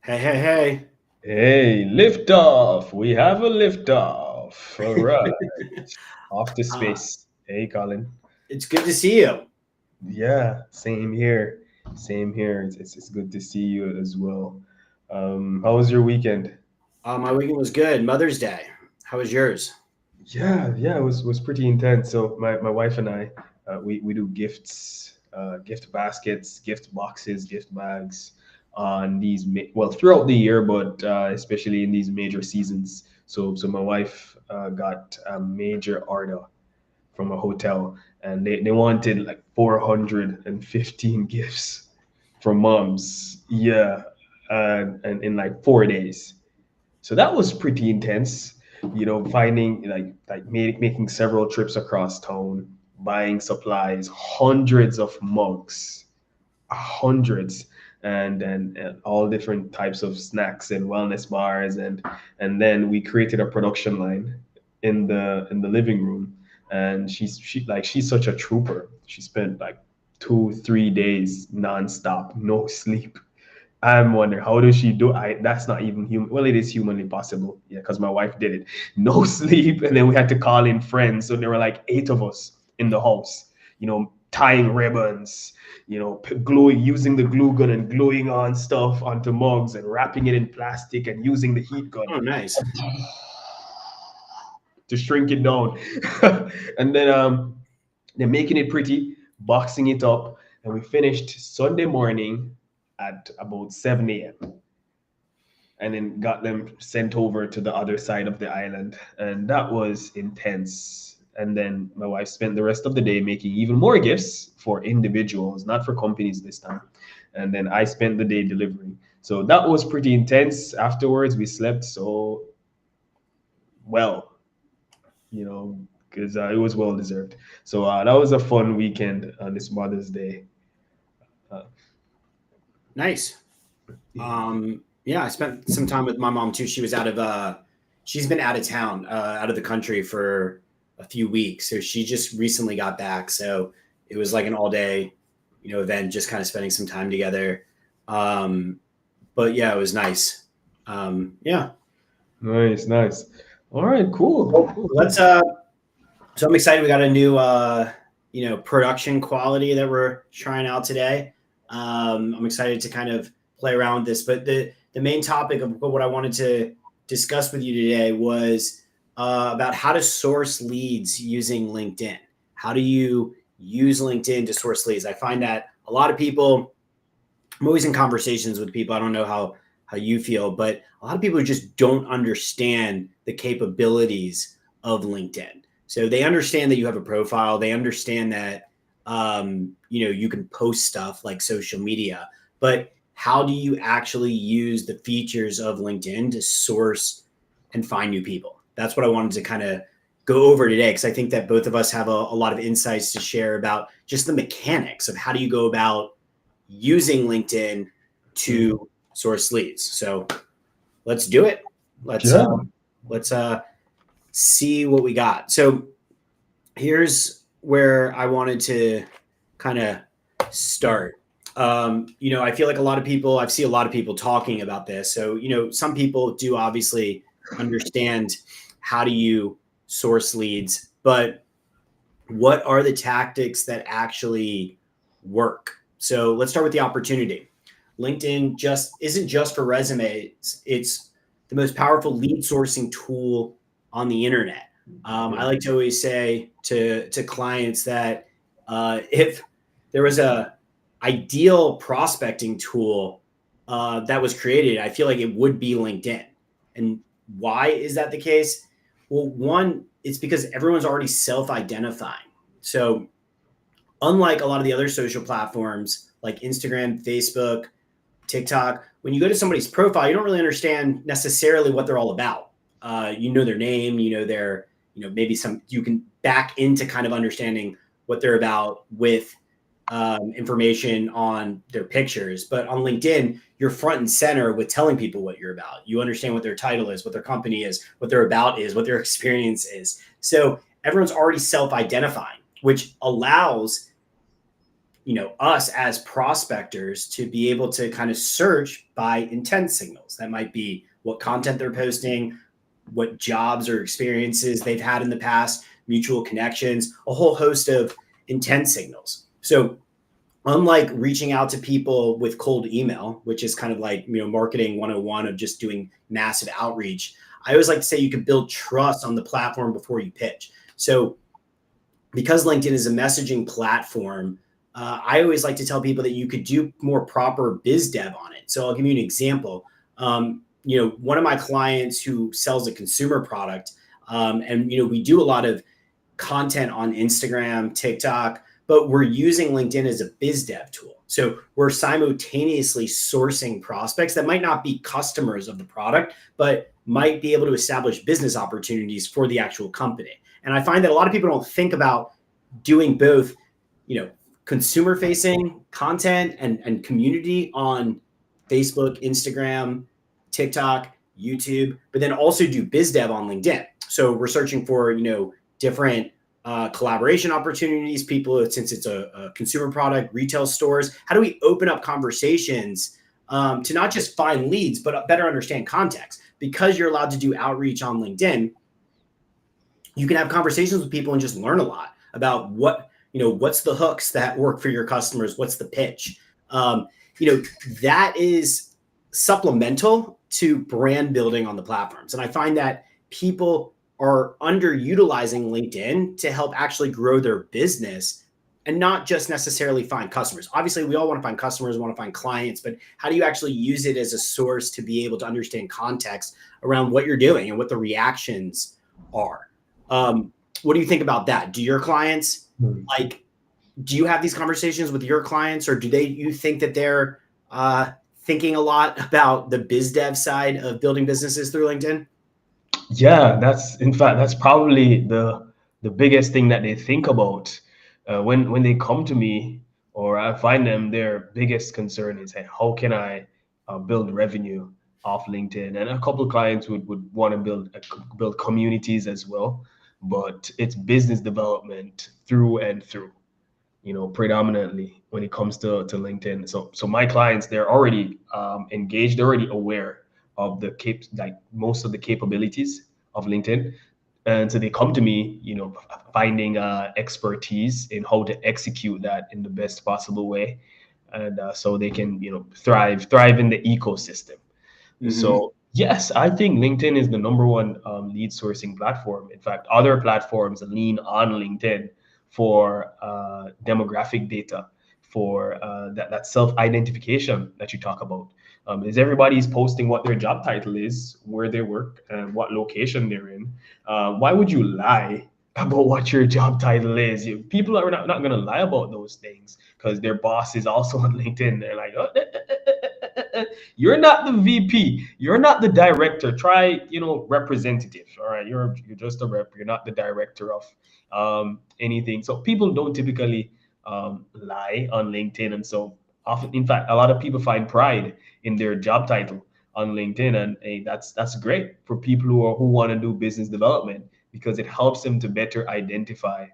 Hey, hey, hey. Hey, liftoff. We have a liftoff. All right. Off to Uh, space. Hey, Colin. it's good to see you. Yeah, same here. Same here. It's good to see you as well. How was your weekend? My weekend was good. Mother's Day. How was yours? Yeah, it was pretty intense. So my wife and I, we do gifts, gift baskets, gift boxes, gift bags on these well throughout the year, but especially in these major seasons. So my wife got a major order from a hotel, and they wanted like 415 gifts from moms. Yeah, and in like 4 days. So that was pretty intense, finding making several trips across town, buying supplies, hundreds of mugs, hundreds, and all different types of snacks and wellness bars, and then we created a production line in the living room, and she's such a trooper. She spent like 2 3 days nonstop, no sleep. I'm wondering how does she do? I That's not even human. Well, it is humanly possible. Yeah, because my wife did it. No sleep, and then we had to call in friends. So there were like 8 of us in the house. Tying ribbons. Gluing, using the glue gun and gluing on stuff onto mugs and wrapping it in plastic and using the heat gun Oh, nice. to shrink it down, and then they're making it pretty, boxing it up, and we finished Sunday morning at about 7 a.m. and then got them sent over to the other side of the island. And that was intense. And then my wife spent the rest of the day making even more gifts for individuals, not for companies this time. And then I spent the day delivering. So that was pretty intense. Afterwards, we slept so well, you know, because it was well deserved. So that was a fun weekend on this Mother's Day. Uh, Nice. yeah. Yeah, I spent some time with my mom too. She's been out of town, out of the country for a few weeks. So she just recently got back. So it was like an all day, event, just kind of spending some time together. Um, but yeah, it was nice. Yeah. Nice, nice. All right, cool, Well, cool, let's, cool. so I'm excited. We got a new, production quality that we're trying out today. I'm excited to kind of play around with this. But the main topic of what I wanted to discuss with you today was about how to source leads using LinkedIn. How do you use LinkedIn to source leads? I find that a lot of people. I'm always in conversations with people. I don't know how you feel, but a lot of people just don't understand the capabilities of LinkedIn. So they understand that you have a profile. They understand that you can post stuff like social media, but how do you actually use the features of LinkedIn to source and find new people? That's what I wanted to kind of go over today because I think that both of us have a lot of insights to share about just the mechanics of how do you go about using LinkedIn Mhm. to source leads. So let's do it. Let's Yeah. uh, let's see what we got. So here's where I wanted to kind of start. I feel like I see a lot of people talking about this. So, some people do obviously understand how do you source leads, but what are the tactics that actually work? So let's start with the opportunity. LinkedIn just isn't just for resumes. It's the most powerful lead sourcing tool on the internet. I Yeah. like to always say to clients that if there was a ideal prospecting tool that was created, I feel like it would be LinkedIn. And why is that the case? Well, one, it's because everyone's already self-identifying. So unlike a lot of the other social platforms like Instagram, Facebook, TikTok, when you go to somebody's profile, you don't really understand necessarily what they're all about. You know their name, you know their, maybe you can back into kind of understanding what they're about with information on their pictures. But on LinkedIn, you're front and center with telling people what you're about. You understand what their title is, what their company is, what their about is, what their experience is. So everyone's already self identifying, which allows us as prospectors to be able to kind of search by intent signals. That might be what content they're posting, what jobs or experiences they've had in the past, mutual connections, a whole host of intent signals. So unlike reaching out to people with cold email, which is kind of like, marketing 101 of just doing massive outreach, I always like to say you can build trust on the platform before you pitch. So because LinkedIn is a messaging platform, I always like to tell people that you could do more proper biz dev on it. So I'll give you an example. One of my clients who sells a consumer product, and we do a lot of content on Instagram, TikTok, but we're using LinkedIn as a biz dev tool. So we're simultaneously sourcing prospects that might not be customers of the product, but might be able to establish business opportunities for the actual company. And I find that a lot of people don't think about doing both, consumer facing content and community on Facebook, Instagram, TikTok, YouTube, but then also do biz dev on LinkedIn. So we're searching for, different collaboration opportunities, people, since it's a consumer product, retail stores. How do we open up conversations to not just find leads, but better understand context? Because you're allowed to do outreach on LinkedIn, you can have conversations with people and just learn a lot about what's the hooks that work for your customers, what's the pitch. That is supplemental to brand building on the platforms. And I find that people are underutilizing LinkedIn to help actually grow their business and not just necessarily find customers. Obviously, we all want to find customers, want to find clients, but how do you actually use it as a source to be able to understand context around what you're doing and what the reactions are? What do you think about that? Do your clients do you have these conversations with your clients, or you think that they're thinking a lot about the biz dev side of building businesses through LinkedIn? Yeah, that's probably the biggest thing that they think about when they come to me, or I find them. Their biggest concern is, hey, how can I build revenue off LinkedIn? And a couple of clients would want to build communities as well, but it's business development through and through, predominantly when it comes to LinkedIn. So my clients, they're already engaged, they're already aware of most of the capabilities of LinkedIn. And so they come to me, finding expertise in how to execute that in the best possible way. And so they can, thrive in the ecosystem. Mm-hmm. So yes, I think LinkedIn is the number one lead sourcing platform. In fact, other platforms lean on LinkedIn for demographic data, for that self-identification that you talk about. Is everybody's posting what their job title is, where they work, and what location they're in. Why would you lie about what your job title is? People are not going to lie about those things because their boss is also on LinkedIn. They're like, oh, you're not the VP, you're not the director. Try, representative. All right, you're just a rep. You're not the director of anything. So people don't typically lie on LinkedIn, and so often, in fact, a lot of people find pride in their job title on LinkedIn, and hey, that's great for people who want to do business development, because it helps them to better identify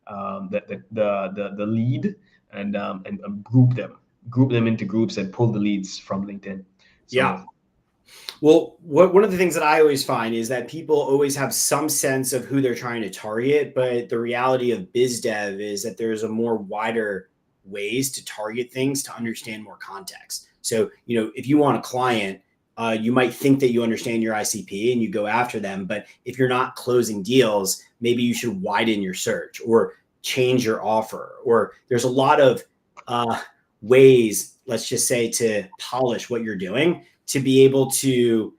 the lead and group them into groups and pull the leads from LinkedIn. So, yeah. Well, one of the things that I always find is that people always have some sense of who they're trying to target, but the reality of biz dev is that there's a more wider ways to target things to understand more context. So, if you want a client, you might think that you understand your ICP and you go after them, but if you're not closing deals, maybe you should widen your search or change your offer. Or there's a lot of ways, let's just say, to polish what you're doing to be able to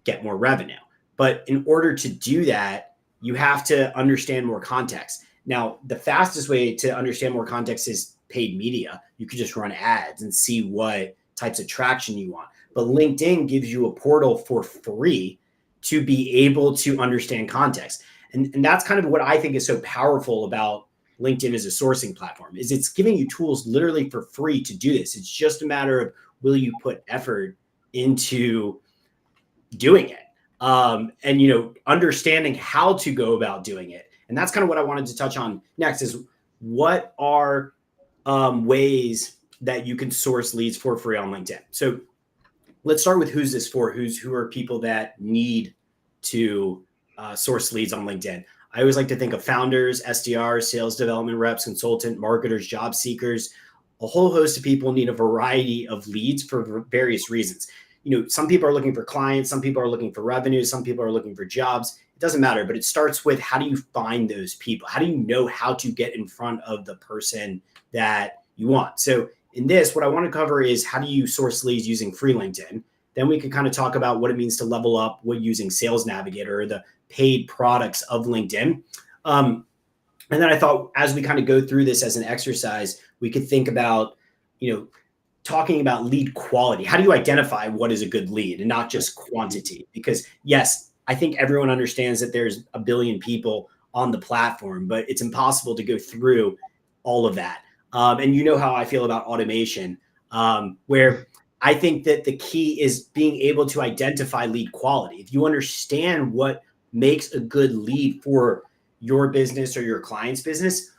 get more revenue. But in order to do that, you have to understand more context. Now, the fastest way to understand more context is paid media. You could just run ads and see what types of traction you want. But LinkedIn gives you a portal for free to be able to understand context. And that's kind of what I think is so powerful about LinkedIn as a sourcing platform, is it's giving you tools literally for free to do this. It's just a matter of, will you put effort into doing it? And, understanding how to go about doing it. And that's kind of what I wanted to touch on next, is what are ways that you can source leads for free on LinkedIn. So let's start with who's this for? Who are people that need to source leads on LinkedIn? I always like to think of founders, SDRs, sales development reps, consultant, marketers, job seekers. A whole host of people need a variety of leads for various reasons. Some people are looking for clients, some people are looking for revenue, some people are looking for jobs. It doesn't matter, but it starts with, how do you find those people? How do you know how to get in front of the person that you want? So in this, what I want to cover is, how do you source leads using free LinkedIn? Then we can kind of talk about what it means to level up using Sales Navigator, or the paid products of LinkedIn. And then I thought, as we kind of go through this as an exercise, we could think about, talking about lead quality. How do you identify what is a good lead and not just quantity? Because yes, I think everyone understands that there's a billion people on the platform, but it's impossible to go through all of that. And you know how I feel about automation, where I think that the key is being able to identify lead quality. If you understand what makes a good lead for your business or your client's business,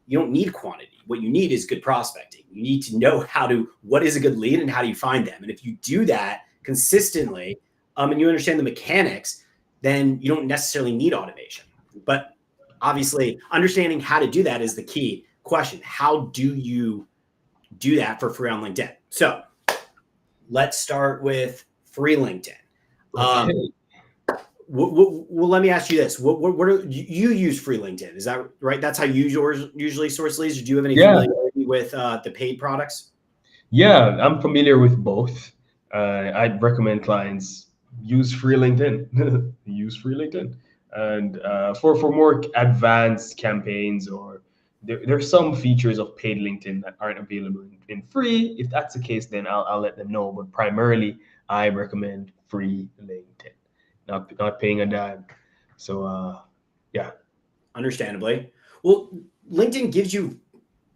you don't need quantity. What you need is good prospecting. You need to know what is a good lead and how do you find them. And if you do that consistently, and you understand the mechanics, then you don't necessarily need automation. But obviously, understanding how to do that is the key question. How do you do that for free on LinkedIn? So let's start with free LinkedIn. Well, let me ask you this: what are you use free LinkedIn? Is that right? That's how you usually source leads. Or do you have any familiarity with the paid products? Yeah, I'm familiar with both. I'd recommend clients use free LinkedIn. Use free LinkedIn, and for more advanced campaigns, or there's some features of paid LinkedIn that aren't available in free. If that's the case, then I'll let them know. But primarily, I recommend free LinkedIn, not paying a dime. So yeah. Understandably. Well, LinkedIn gives you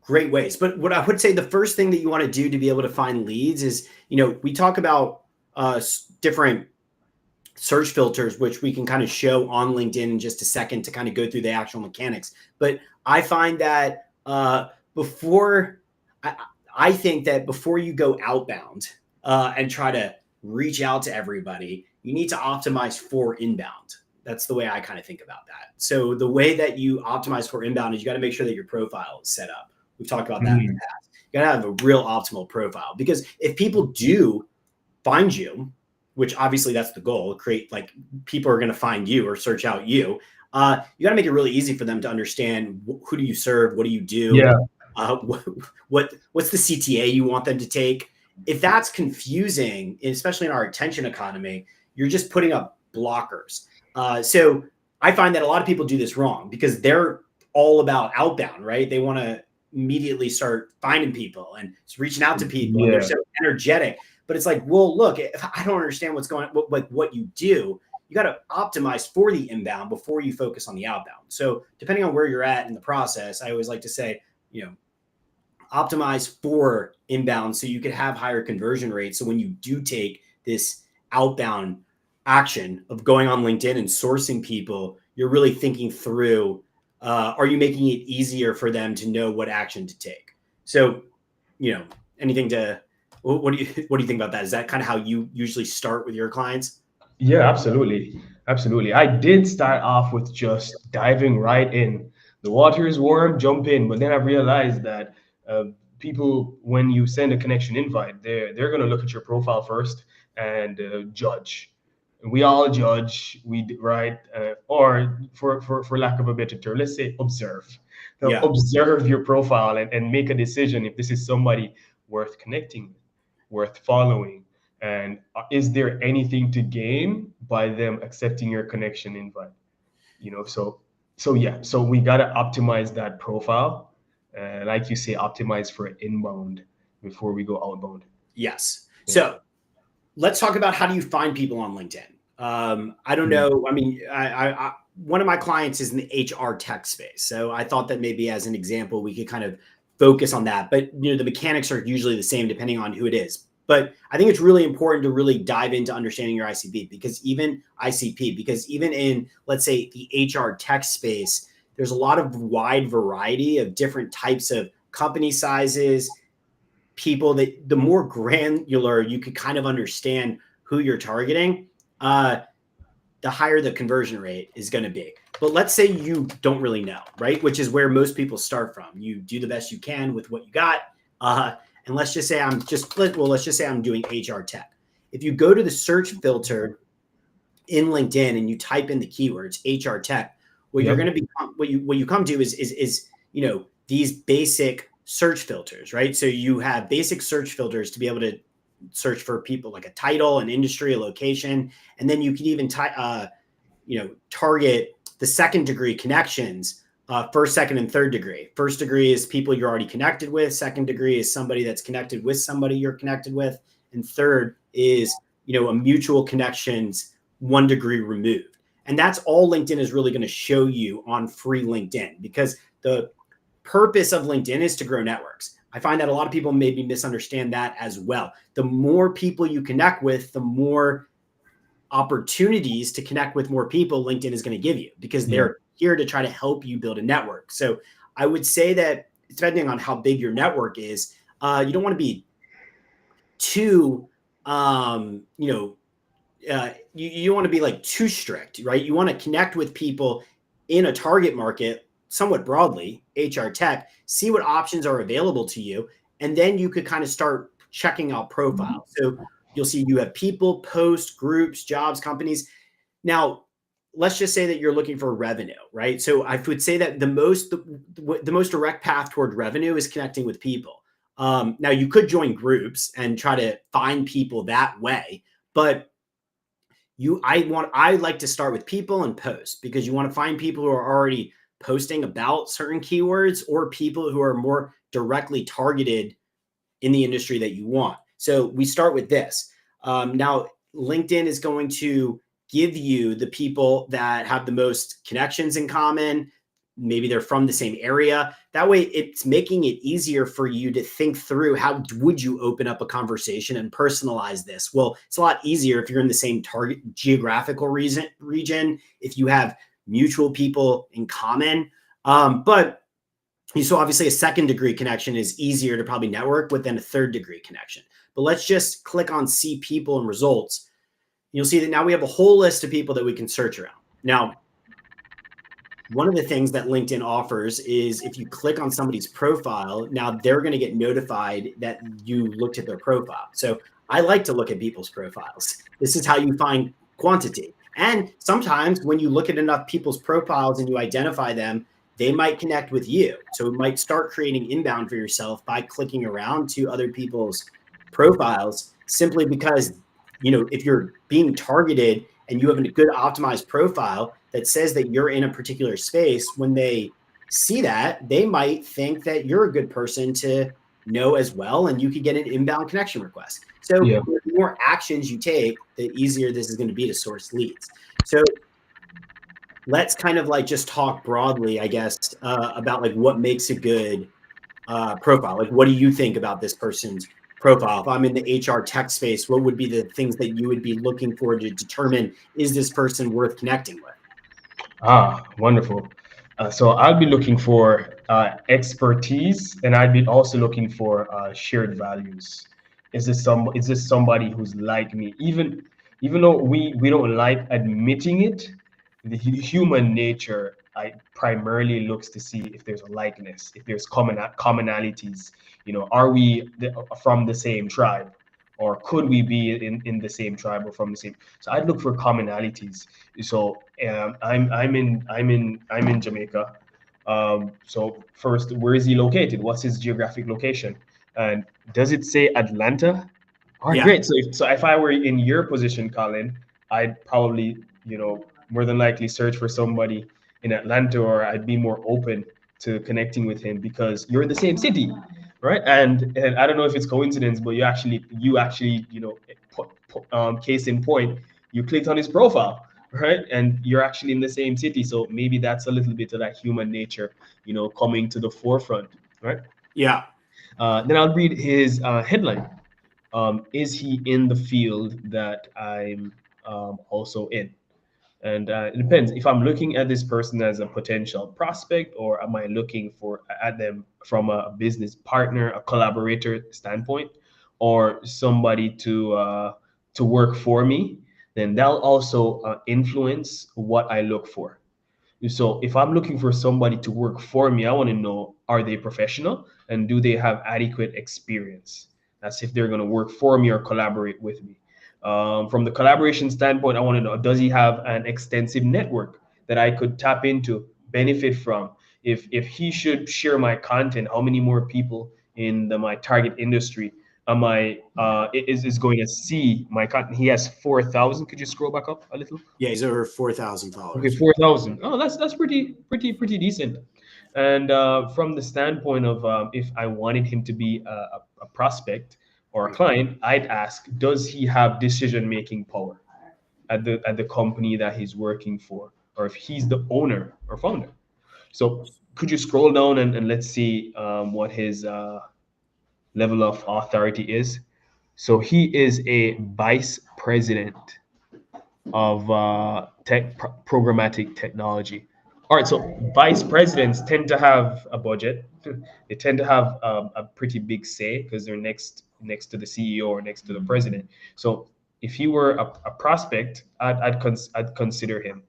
great ways, but what I would say, the first thing that you want to do to be able to find leads is, we talk about different search filters, which we can kind of show on LinkedIn in just a second to kind of go through the actual mechanics. But I find that I think that before you go outbound and try to reach out to everybody, you need to optimize for inbound. That's the way I kind of think about that. So the way that you optimize for inbound is, you got to make sure that your profile is set up. We've talked about that in the past. You got to have a real optimal profile, because if people do find you, which obviously that's the goal, people are going to find you or search out you. You got to make it really easy for them to understand, who do you serve? What do you do? Yeah. What's the CTA you want them to take? If that's confusing, especially in our attention economy, you're just putting up blockers. So I find that a lot of people do this wrong, because they're all about outbound, right? They want to immediately start finding people and reaching out to people. And they're so energetic. But it's like, well, look, if I don't understand what's going on, what you do, you got to optimize for the inbound before you focus on the outbound. So depending on where you're at in the process, I always like to say, optimize for inbound so you could have higher conversion rates. So when you do take this outbound action of going on LinkedIn and sourcing people, you're really thinking through, are you making it easier for them to know what action to take? So, what do you think about that? Is that kind of how you usually start with your clients? Yeah, absolutely. Absolutely. I did start off with just diving right in. The water is warm, jump in. But then I realized that people, when you send a connection invite, they're going to look at your profile first and judge. We all judge, right? Or for lack of a better term, let's say observe. They'll observe your profile and make a decision if this is somebody worth connecting, worth following. And is there anything to gain by them accepting your connection invite? So we got to optimize that profile. Like you say, optimize for inbound before we go outbound. Yes. Yeah. So let's talk about, how do you find people on LinkedIn? I don't know. I mean, I one of my clients is in the HR tech space. So I thought that maybe as an example, we could kind of focus on that. But, the mechanics are usually the same depending on who it is. But I think it's really important to really dive into understanding your ICP, because even in, let's say, the HR tech space, there's a lot of wide variety of different types of company sizes, people that the more granular you could kind of understand who you're targeting, the higher the conversion rate is going to be. But let's say you don't really know, right? Which is where most people start from. You do the best you can with what you got. And let's just say let's just say I'm doing HR tech. If you go to the search filter in LinkedIn and you type in the keywords HR tech, what you're going to be, what you come to is these basic search filters, right? So you have basic search filters to be able to search for people like a title, an industry, a location, and then you can even target the second degree connections, first, second, and third degree. First degree is people you're already connected with. Second degree is somebody that's connected with somebody you're connected with, and third is a mutual connections 1 degree removed. And that's all LinkedIn is really going to show you on free LinkedIn, because the purpose of LinkedIn is to grow networks. I find that a lot of people maybe misunderstand that as well. The more people you connect with, the more opportunities to connect with more people LinkedIn is going to give you, because they're here to try to help you build a network. So I would say that depending on how big your network is, you don't want to be too, you don't want to be like too strict, right? You want to connect with people in a target market somewhat broadly, HR tech, see what options are available to you. And then you could kind of start checking out profiles. So you'll see you have people, posts, groups, jobs, companies. Now, let's just say that you're looking for revenue, right? So I would say that the most direct path toward revenue is connecting with people. Now you could join groups and try to find people that way, but I like to start with people and posts, because you want to find people who are already posting about certain keywords, or people who are more directly targeted in the industry that you want. So we start with this. Now, LinkedIn is going to give you the people that have the most connections in common. Maybe they're from the same area. That way, it's making it easier for you to think through how would you open up a conversation and personalize this. Well, it's a lot easier if you're in the same target geographical region, if you have mutual people in common. But so obviously a second degree connection is easier to probably network with than a third degree connection. But let's just click on see people and results. You'll see that now we have a whole list of people that we can search around. Now, one of the things that LinkedIn offers is if you click on somebody's profile, now they're going to get notified that you looked at their profile. So I like to look at people's profiles. This is how you find quantity. And sometimes when you look at enough people's profiles and you identify them, they might connect with you. So it might start creating inbound for yourself by clicking around to other people's profiles, simply because, if you're being targeted and you have a good optimized profile that says that you're in a particular space, when they see that, they might think that you're a good person to know as well, and you could get an inbound connection request. So the more actions you take, the easier this is going to be to source leads. So let's kind of just talk broadly, I guess, about what makes a good profile. What do you think about this person's profile? If I'm in the HR tech space, what would be the things that you would be looking for to determine, is this person worth connecting with? Wonderful. So I'll be looking for expertise, and I'd be also looking for shared values. Is this somebody who's like me? Even though we don't like admitting it, the human nature primarily looks to see if there's a likeness, if there's commonalities. Are we from the same tribe? Or could we be in the same tribe or from the same? So I'd look for commonalities. So I'm in Jamaica. So first, where is he located? What's his geographic location? And does it say Atlanta? All right, great. So if I were in your position, Colin, I'd probably more than likely search for somebody in Atlanta, or I'd be more open to connecting with him because you're in the same city. Right, and I don't know if it's coincidence, but you actually, case in point, you clicked on his profile, right, and you're actually in the same city. So maybe that's a little bit of that human nature, coming to the forefront, right? Yeah. Then I'll read his headline. Is he in the field that I'm also in? And it depends if I'm looking at this person as a potential prospect, or am I looking at them from a business partner, a collaborator standpoint, or somebody to work for me. Then that'll also influence what I look for. So if I'm looking for somebody to work for me, I want to know, are they professional and do they have adequate experience? That's if they're going to work for me or collaborate with me. From the collaboration standpoint, I want to know, does he have an extensive network that I could tap into, benefit from? If he should share my content, how many more people in my target industry am I is going to see my content? He has 4,000. Could you scroll back up a little? Yeah, he's over 4,000 Okay, followers. 4,000. Oh, that's pretty decent. And from the standpoint of if I wanted him to be a prospect or a client, I'd ask, does he have decision-making power at the company that he's working for, or if he's the owner or founder? So could you scroll down and let's see what his level of authority is? So he is a vice president of programmatic technology. All right, so vice presidents tend to have a budget. They tend to have a pretty big say because they're next to the CEO or next to the president. So if you were a prospect, I'd consider him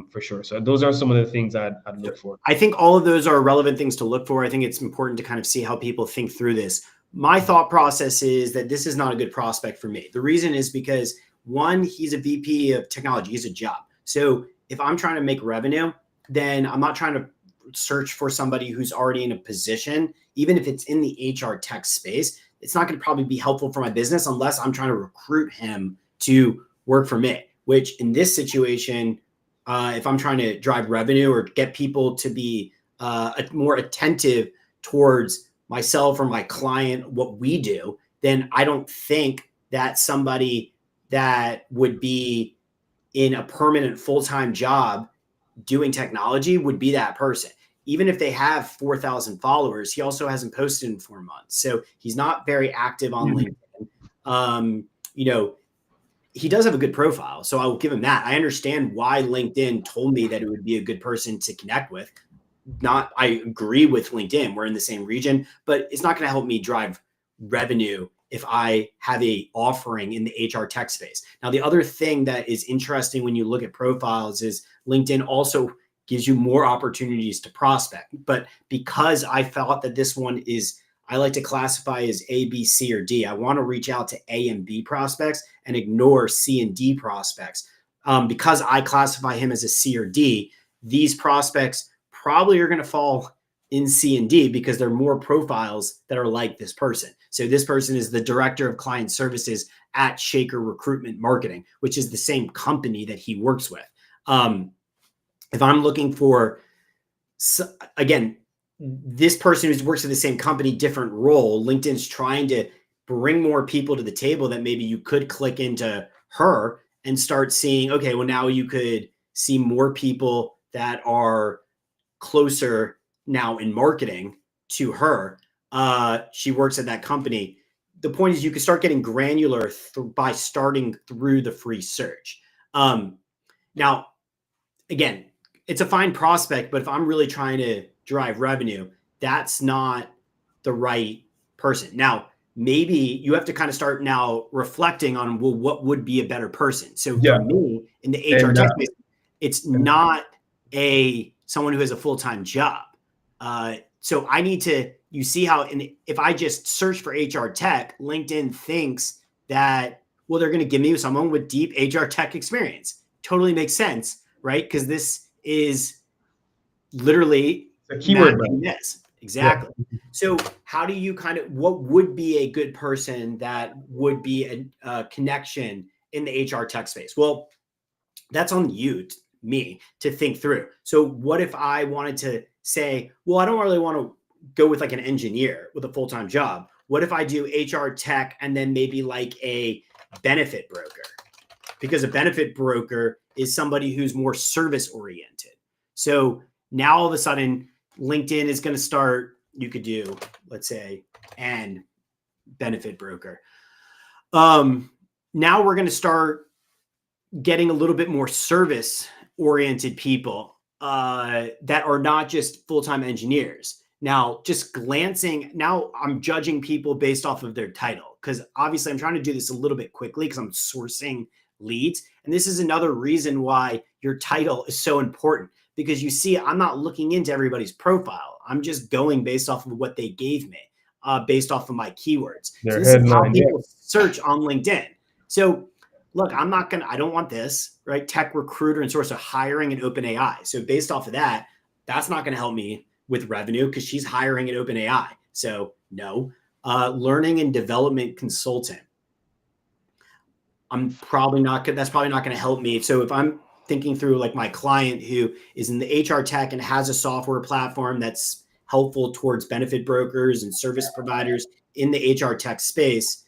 for sure. So those are some of the things I'd look for. I think all of those are relevant things to look for. I think it's important to kind of see how people think through this. My thought process is that this is not a good prospect for me. The reason is because, one, he's a VP of technology. He's a job. So if I'm trying to make revenue, then I'm not trying to search for somebody who's already in a position, even if it's in the HR tech space. It's not going to probably be helpful for my business unless I'm trying to recruit him to work for me, which in this situation, if I'm trying to drive revenue or get people to be more attentive towards myself or my client, what we do, then I don't think that somebody that would be in a permanent full-time job doing technology would be that person. Even if they have 4,000 followers, he also hasn't posted in 4 months. So he's not very active on LinkedIn. He does have a good profile, so I will give him that. I understand why LinkedIn told me that it would be a good person to connect with. I agree with LinkedIn. We're in the same region, but it's not going to help me drive revenue if I have a offering in the HR tech space. Now, the other thing that is interesting when you look at profiles is LinkedIn also gives you more opportunities to prospect. But because I thought that this one is, I like to classify as A, B, C, or D. I want to reach out to A and B prospects and ignore C and D prospects. Because I classify him as a C or D, these prospects probably are going to fall in C and D because there are more profiles that are like this person. So this person is the director of client services at Shaker Recruitment Marketing, which is the same company that he works with. If I'm looking for, again, this person who works at the same company, different role, LinkedIn's trying to bring more people to the table that maybe you could click into her and start seeing, okay, well, now you could see more people that are closer now in marketing to her. She works at that company. The point is you can start getting granular by starting through the free search. Now, again, it's a fine prospect, but if I'm really trying to drive revenue, that's not the right person. Now, maybe you have to kind of start now reflecting on, well, what would be a better person? So for me in the HR tech space, it's not someone who has a full-time job. So I need to, you see how, if I just search for HR tech, LinkedIn thinks that, well, they're going to give me someone with deep HR tech experience. Totally makes sense, right? Because this is literally a keyword. This. Exactly. Yeah. So how do you what would be a good person that would be a connection in the HR tech space? Well, that's on me to think through. So what if I wanted to say, well, I don't really want to go with like an engineer with a full-time job. What if I do HR tech and then maybe like a benefit broker? Because a benefit broker is somebody who's more service oriented. So now all of a sudden LinkedIn is going to start, you could do, let's say, and benefit broker. Now we're going to start getting a little bit more service oriented people that are not just full-time engineers. Now, just glancing, now I'm judging people based off of their title, because obviously I'm trying to do this a little bit quickly because I'm sourcing leads. And this is another reason why your title is so important, because you see, I'm not looking into everybody's profile. I'm just going based off of what they gave me, based off of my keywords. Their So this is how headline, people search on LinkedIn. So look, I don't want this, right? Tech recruiter and source of hiring and OpenAI. So based off of that, that's not going to help me with revenue because she's hiring at OpenAI. So no. Learning and development consultant. That's probably not going to help me. So if I'm thinking through like my client who is in the HR tech and has a software platform that's helpful towards benefit brokers and service providers in the HR tech space,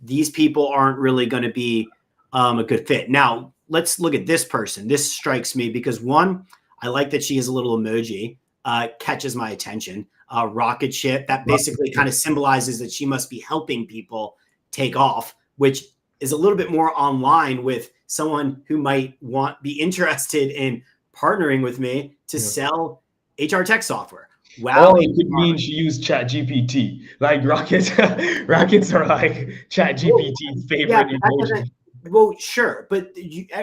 these people aren't really going to be a good fit. Now, let's look at this person. This strikes me because one, I like that she has a little emoji, catches my attention. Rocket ship, that basically kind of symbolizes that she must be helping people take off, which is a little bit more online with someone who might be interested in partnering with me to sell HR tech software. Wow. Oh, it could mean she used ChatGPT. Like rockets are like ChatGPT's favorite emoji. Well, sure. But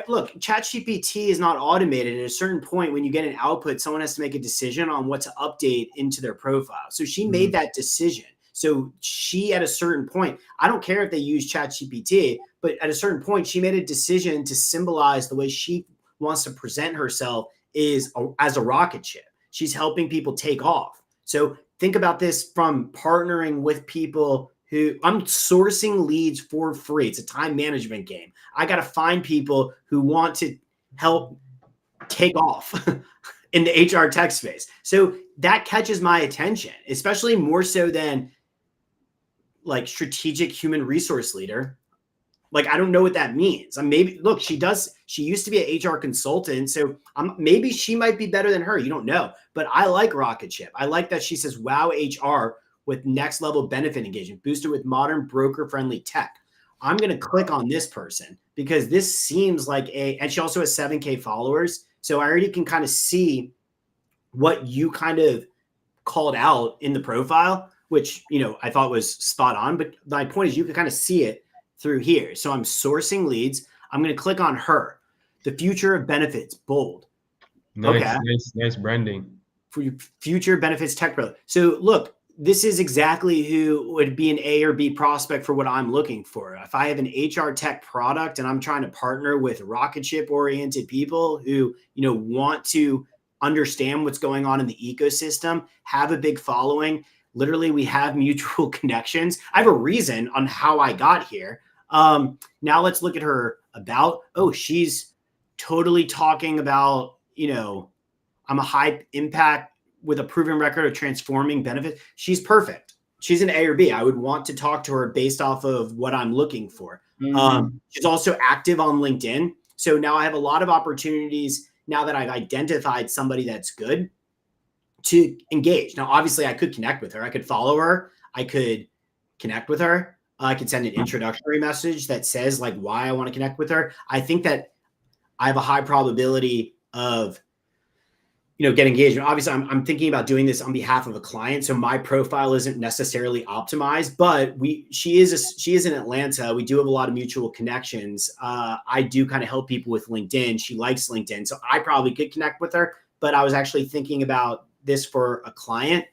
look, ChatGPT is not automated. At a certain point, when you get an output, someone has to make a decision on what to update into their profile. So she made that decision. So she, at a certain point, I don't care if they use ChatGPT, but at a certain point, she made a decision to symbolize the way she wants to present herself as a rocket ship. She's helping people take off. So think about this from partnering with people who I'm sourcing leads for free. It's a time management game. I got to find people who want to help take off in the HR tech space. So that catches my attention, especially more so than like strategic human resource leader. Like, I don't know what that means. She used to be an HR consultant. So maybe she might be better than her. You don't know, but I like Rocket Ship. I like that she says, wow, HR with next level benefit engagement boosted with modern broker friendly tech. I'm going to click on this person because this seems like and she also has 7K followers. So I already can kind of see what you kind of called out in the profile, which, I thought was spot on. But my point is you can kind of see it through here. So I'm sourcing leads. I'm going to click on her. The future of benefits, bold. Nice, okay. Nice branding. For your future benefits tech pro. So look, this is exactly who would be an A or B prospect for what I'm looking for. If I have an HR tech product and I'm trying to partner with rocket ship oriented people who, want to understand what's going on in the ecosystem, have a big following. Literally, we have mutual connections. I have a reason on how I got here. Now let's look at her about. Oh, she's totally talking about, I'm a high impact with a proven record of transforming benefits. She's perfect. She's an A or B. I would want to talk to her based off of what I'm looking for. She's also active on LinkedIn. So now I have a lot of opportunities now that I've identified somebody that's good to engage. Now, obviously I could connect with her. I could follow her. I could connect with her. I could send an introductory message that says like why I want to connect with her. I think that I have a high probability of, get engagement. Obviously I'm thinking about doing this on behalf of a client. So my profile isn't necessarily optimized, but she is in Atlanta. We do have a lot of mutual connections. I do kind of help people with LinkedIn. She likes LinkedIn. So I probably could connect with her, but I was actually thinking about this for a client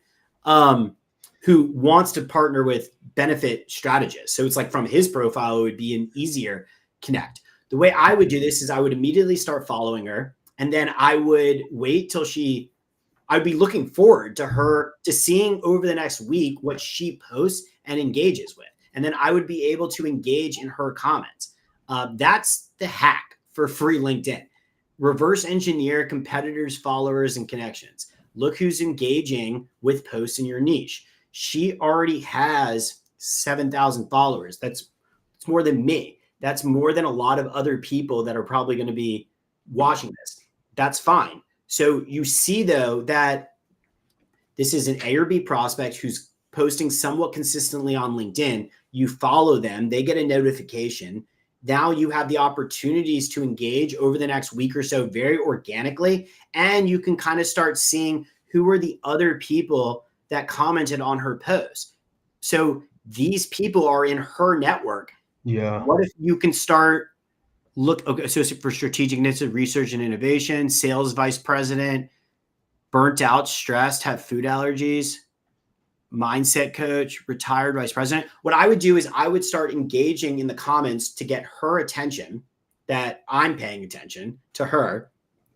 who wants to partner with benefit strategists. So it's like from his profile, it would be an easier connect. The way I would do this is I would immediately start following her. And then I would wait till I'd be looking forward to seeing over the next week what she posts and engages with. And then I would be able to engage in her comments. That's the hack for free LinkedIn. Reverse engineer competitors, followers, and connections. Look who's engaging with posts in your niche. She already has 7,000 followers. It's more than me. That's more than a lot of other people that are probably going to be watching this. That's fine. So you see, though, that this is an A or B prospect who's posting somewhat consistently on LinkedIn. You follow them. They get a notification. now you have the opportunities to engage over the next week or so very organically. And you can kind of start seeing who were the other people that commented on her post. So these people are in her network. Yeah. What if you can start associate for strategic initiative, research and innovation, sales vice president, burnt out, stressed, have food allergies, mindset coach, retired vice president. What I would do is I would start engaging in the comments to get her attention, that I'm paying attention to her.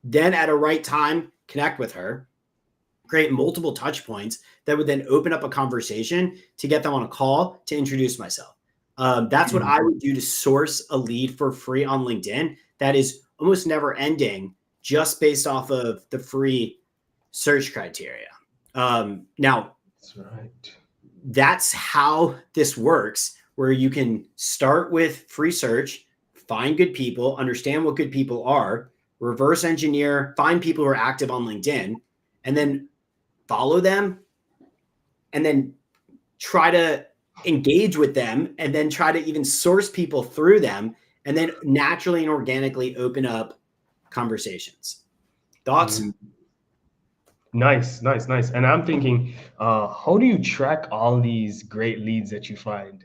Then at a right time, connect with her, create multiple touch points that would then open up a conversation to get them on a call to introduce myself. That's what I would do to source a lead for free on LinkedIn. That is almost never ending, just based off of the free search criteria. Now, That's right. That's how this works, where you can start with free search, find good people, understand what good people are, reverse engineer, find people who are active on LinkedIn, and then follow them, and then try to engage with them, and then try to even source people through them, and then naturally and organically open up conversations. Thoughts? Nice. And I'm thinking, how do you track all these great leads that you find?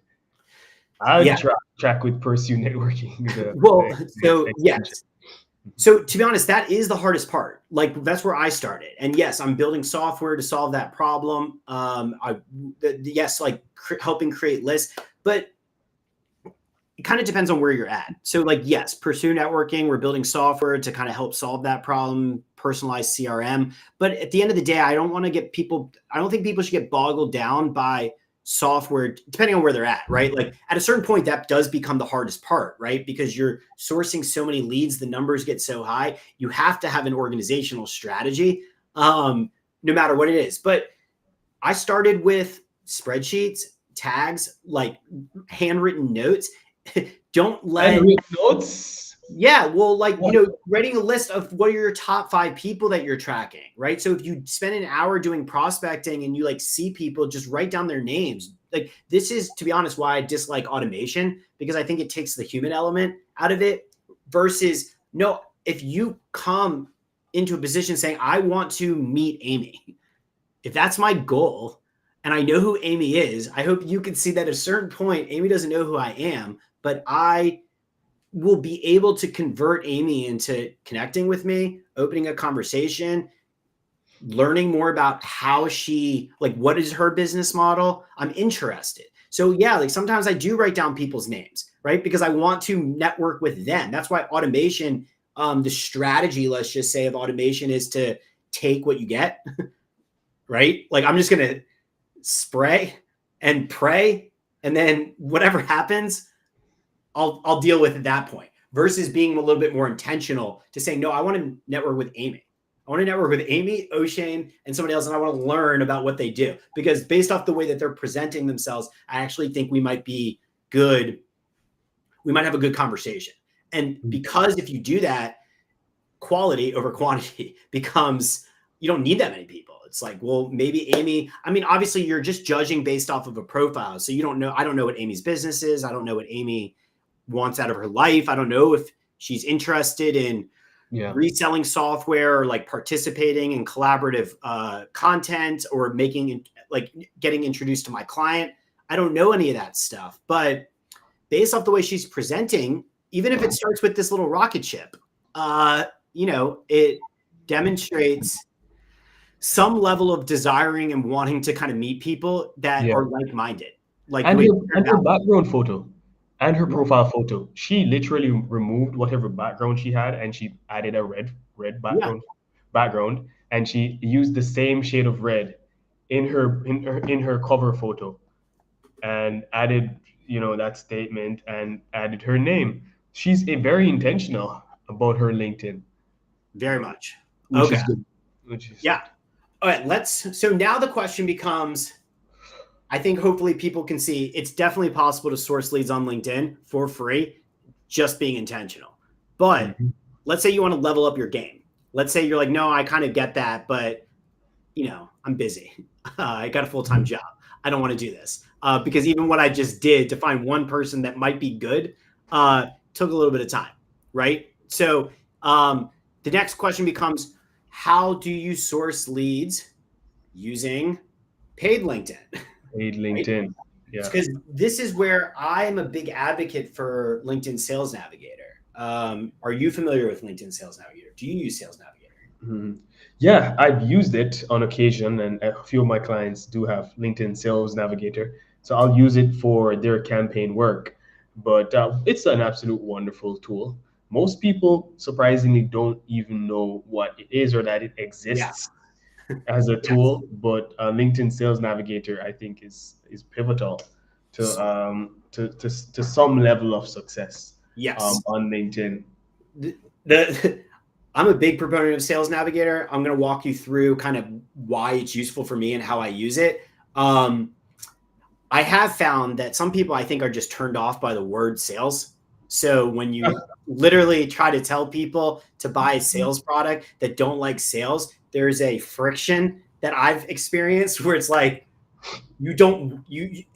I would track with Pursue Networking. Yes. So to be honest, that is the hardest part. Like, that's where I started. And yes, I'm building software to solve that problem. Helping create lists, but it kind of depends on where you're at. So like, yes, Pursue Networking, we're building software to kind of help solve that problem, personalized CRM. But at the end of the day, I don't think people should get boggled down by software, depending on where they're at, right? Like at a certain point, that does become the hardest part, right? Because you're sourcing so many leads, the numbers get so high, you have to have an organizational strategy, no matter what it is. But I started with spreadsheets, tags, like handwritten notes. Don't let handwritten notes. Yeah, well, like, writing a list of what are your top 5 people that you're tracking, right? So if you spend an hour doing prospecting and you like see people, just write down their names. Like, this is, to be honest, why I dislike automation, because I think it takes the human element out of it versus if you come into a position saying, I want to meet Amy, if that's my goal and I know who Amy is, I hope you can see that at a certain point, Amy doesn't know who I am, but I will be able to convert Amy into connecting with me, opening a conversation, learning more about how what is her business model. I'm interested. So yeah, like sometimes I do write down people's names, right? Because I want to network with them. That's why automation, the strategy, let's just say, of automation is to take what you get, right? Like I'm just going to spray and pray, and then whatever happens, I'll deal with at that point, versus being a little bit more intentional to say, no, I want to network with Amy. I want to network with Amy, O'Shane, and somebody else, and I want to learn about what they do. Because based off the way that they're presenting themselves, I actually think we might be good. We might have a good conversation. And because if you do that, quality over quantity becomes, you don't need that many people. It's like, well, maybe Amy, I mean, obviously you're just judging based off of a profile. So you don't know, I don't know what Amy's business is. I don't know what Amy wants out of her life. I don't know if she's interested in reselling software or like participating in collaborative content or getting introduced to my client. I don't know any of that stuff, but based off the way she's presenting, even if it starts with this little rocket ship, it demonstrates some level of desiring and wanting to kind of meet people that are like-minded. And her background photo and her profile photo, she literally removed whatever background she had and she added a red background, and she used the same shade of red in her cover photo and added that statement and added her name. She's very intentional about her LinkedIn. Very much. Which is good. All right, so now the question becomes, I think hopefully people can see it's definitely possible to source leads on LinkedIn for free, just being intentional. But let's say you want to level up your game. Let's say you're like, no, I kind of get that, but I'm busy. I got a full-time job. I don't want to do this because even what I just did to find one person that might be good took a little bit of time, right? So the next question becomes, how do you source leads using paid LinkedIn? Paid Right? LinkedIn. Yeah. Because this is where I am a big advocate for LinkedIn Sales Navigator. Are you familiar with LinkedIn Sales Navigator? Do you use Sales Navigator? Mhm. Yeah, I've used it on occasion, and a few of my clients do have LinkedIn Sales Navigator. So I'll use it for their campaign work. But it's an absolute wonderful tool. Most people surprisingly don't even know what it is or that it Yeah. exists as a Yes. tool. But LinkedIn Sales Navigator, I think, is pivotal to some level of success Yes. on LinkedIn. The I'm a big proponent of Sales Navigator. I'm going to walk you through kind of why it's useful for me and how I use it. I have found that some people I think are just turned off by the word sales. So when you literally try to tell people to buy a sales product that don't like sales, there's a friction that I've experienced where it's like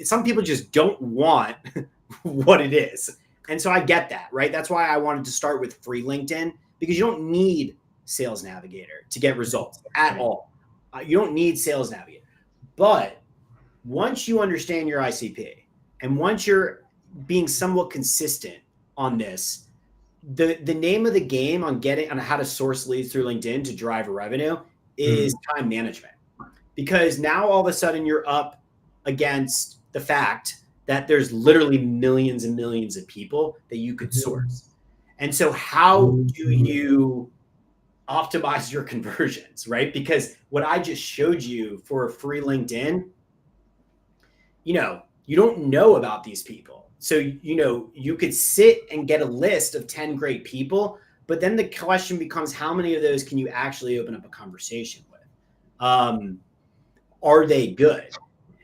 some people just don't want what it is. And so I get that, right? That's why I wanted to start with free LinkedIn, because you don't need Sales Navigator to get results at all. You don't need Sales Navigator. But once you understand your ICP and once you're being somewhat consistent on this, the name of the game on how to source leads through LinkedIn to drive revenue is time management. Because now all of a sudden you're up against the fact that there's literally millions and millions of people that you could source. And so how do you optimize your conversions, right? Because what I just showed you for a free LinkedIn, you don't know about these people. So, you could sit and get a list of 10 great people, but then the question becomes, how many of those can you actually open up a conversation with? Are they good?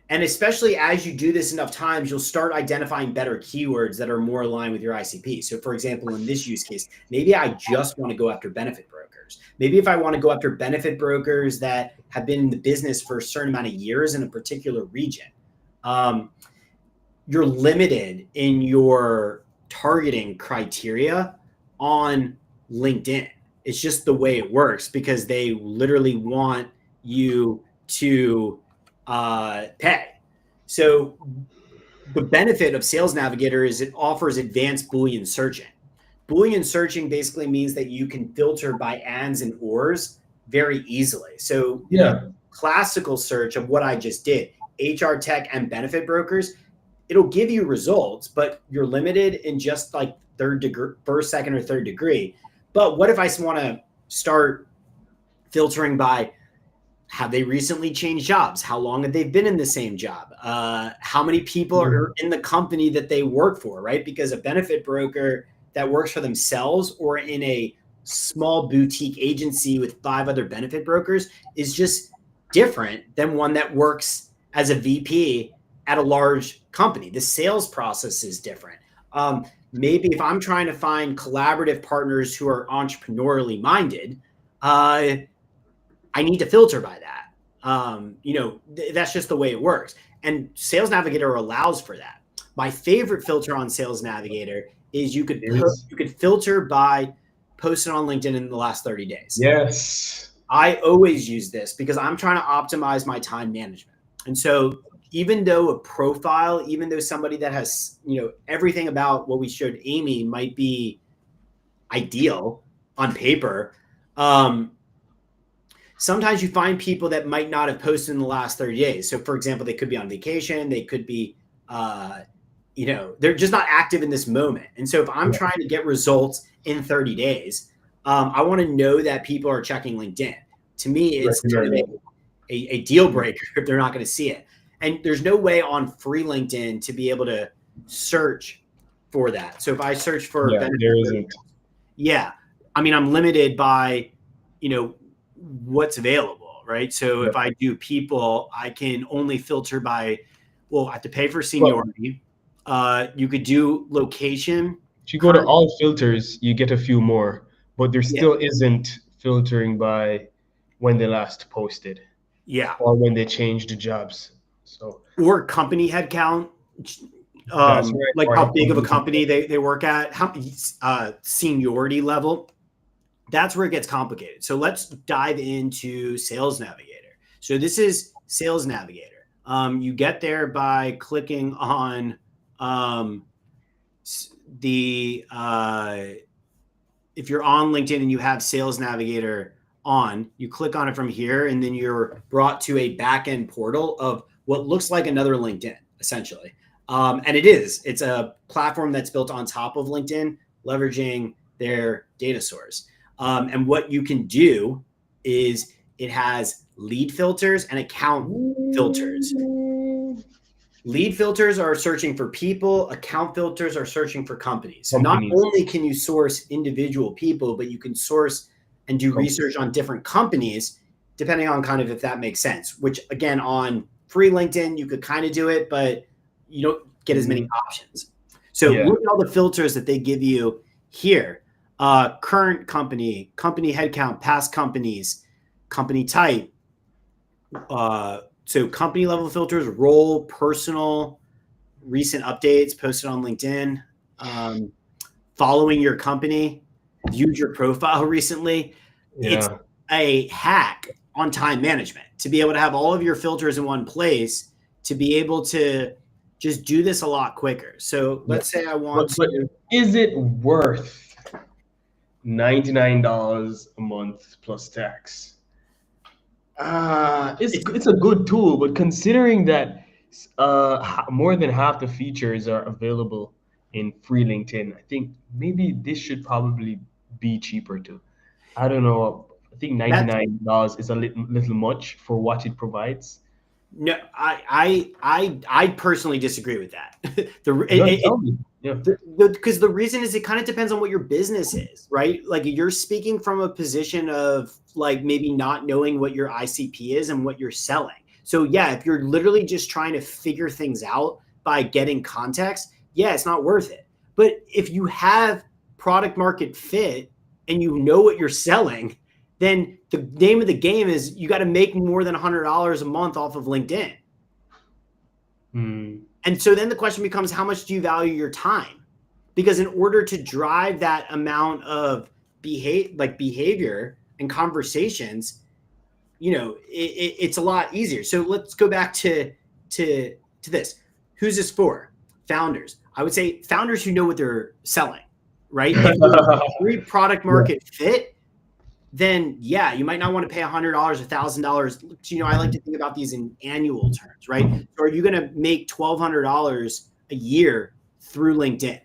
And especially as you do this enough times, you'll start identifying better keywords that are more aligned with your ICP. So for example, in this use case, maybe I just want to go after benefit brokers. Maybe if I want to go after benefit brokers that have been in the business for a certain amount of years in a particular region, you're limited in your targeting criteria on LinkedIn. It's just the way it works because they literally want you to pay. So the benefit of Sales Navigator is it offers advanced Boolean searching. Boolean searching basically means that you can filter by ands and ors very easily. So classical search of what I just did, HR tech and benefit brokers, it'll give you results, but you're limited in just like first, second, or third degree. But what if I want to start filtering by, have they recently changed jobs? How long have they been in the same job? How many people are in the company that they work for, right? Because a benefit broker that works for themselves or in a small boutique agency with 5 other benefit brokers is just different than one that works as a VP at a large company. The sales process is different. Maybe if I'm trying to find collaborative partners who are entrepreneurially minded, I need to filter by that. That's just the way it works. And Sales Navigator allows for that. My favorite filter on Sales Navigator is you could filter by posted on LinkedIn in the last 30 days. Yes. I always use this because I'm trying to optimize my time management. And so even though somebody that has, everything about what we showed Amy might be ideal on paper, sometimes you find people that might not have posted in the last 30 days. So for example, they could be on vacation. They could be, they're just not active in this moment. And so if I'm trying to get results in 30 days, I want to know that people are checking LinkedIn. To me, it's kind of a deal breaker if they're not going to see it. And there's no way on free LinkedIn to be able to search for that. So if I search for I'm limited by, what's available, right? So if I do people, I can only filter by, I have to pay for seniority. You could do location. If you go to all filters, you get a few more, but there still isn't filtering by when they last posted. Yeah. Or when they changed jobs. So or company headcount. That's right. like Or how big of a company they work at, how seniority level. That's where it gets complicated. So let's dive into Sales Navigator. So this is Sales Navigator. You get there by clicking on the if you're on LinkedIn and you have Sales Navigator on, you click on it from here, and then you're brought to a back-end portal of what looks like another LinkedIn, essentially. And it's a platform that's built on top of LinkedIn, leveraging their data source. And what you can do is it has lead filters and account filters. Lead filters are searching for people. Account filters are searching for companies. So not only can you source individual people, but you can source and do research on different companies, depending on kind of if that makes sense, which again, on free LinkedIn, you could kind of do it, but you don't get as many options. So look at all the filters that they give you here. Current company, company headcount, past companies, company type, so company level filters, role, personal, recent updates posted on LinkedIn, following your company, viewed your profile recently. It's a hack on time management to be able to have all of your filters in one place, to be able to just do this a lot quicker. So let's say I want to. Is it worth $99 a month plus tax? It's a good tool, but considering that more than half the features are available in free LinkedIn, I think maybe this should probably be cheaper too. I don't know. I think $99 is a little much for what it provides. No, I personally disagree with that. Because the reason is it kind of depends on what your business is, right? Like you're speaking from a position of like maybe not knowing what your ICP is and what you're selling. So yeah, if you're literally just trying to figure things out by getting context, yeah, it's not worth it. But if you have product market fit and you know what you're selling, then the name of the game is you got to make more than $100 a month off of LinkedIn. And so then the question becomes, how much do you value your time? Because in order to drive that amount of behavior and conversations, it's a lot easier. So let's go back to this. Who's this for? Founders. I would say founders who know what they're selling, right? If free product market fit, then yeah, you might not want to pay $100, $1,000. I like to think about these in annual terms, right? So are you going to make $1,200 a year through LinkedIn?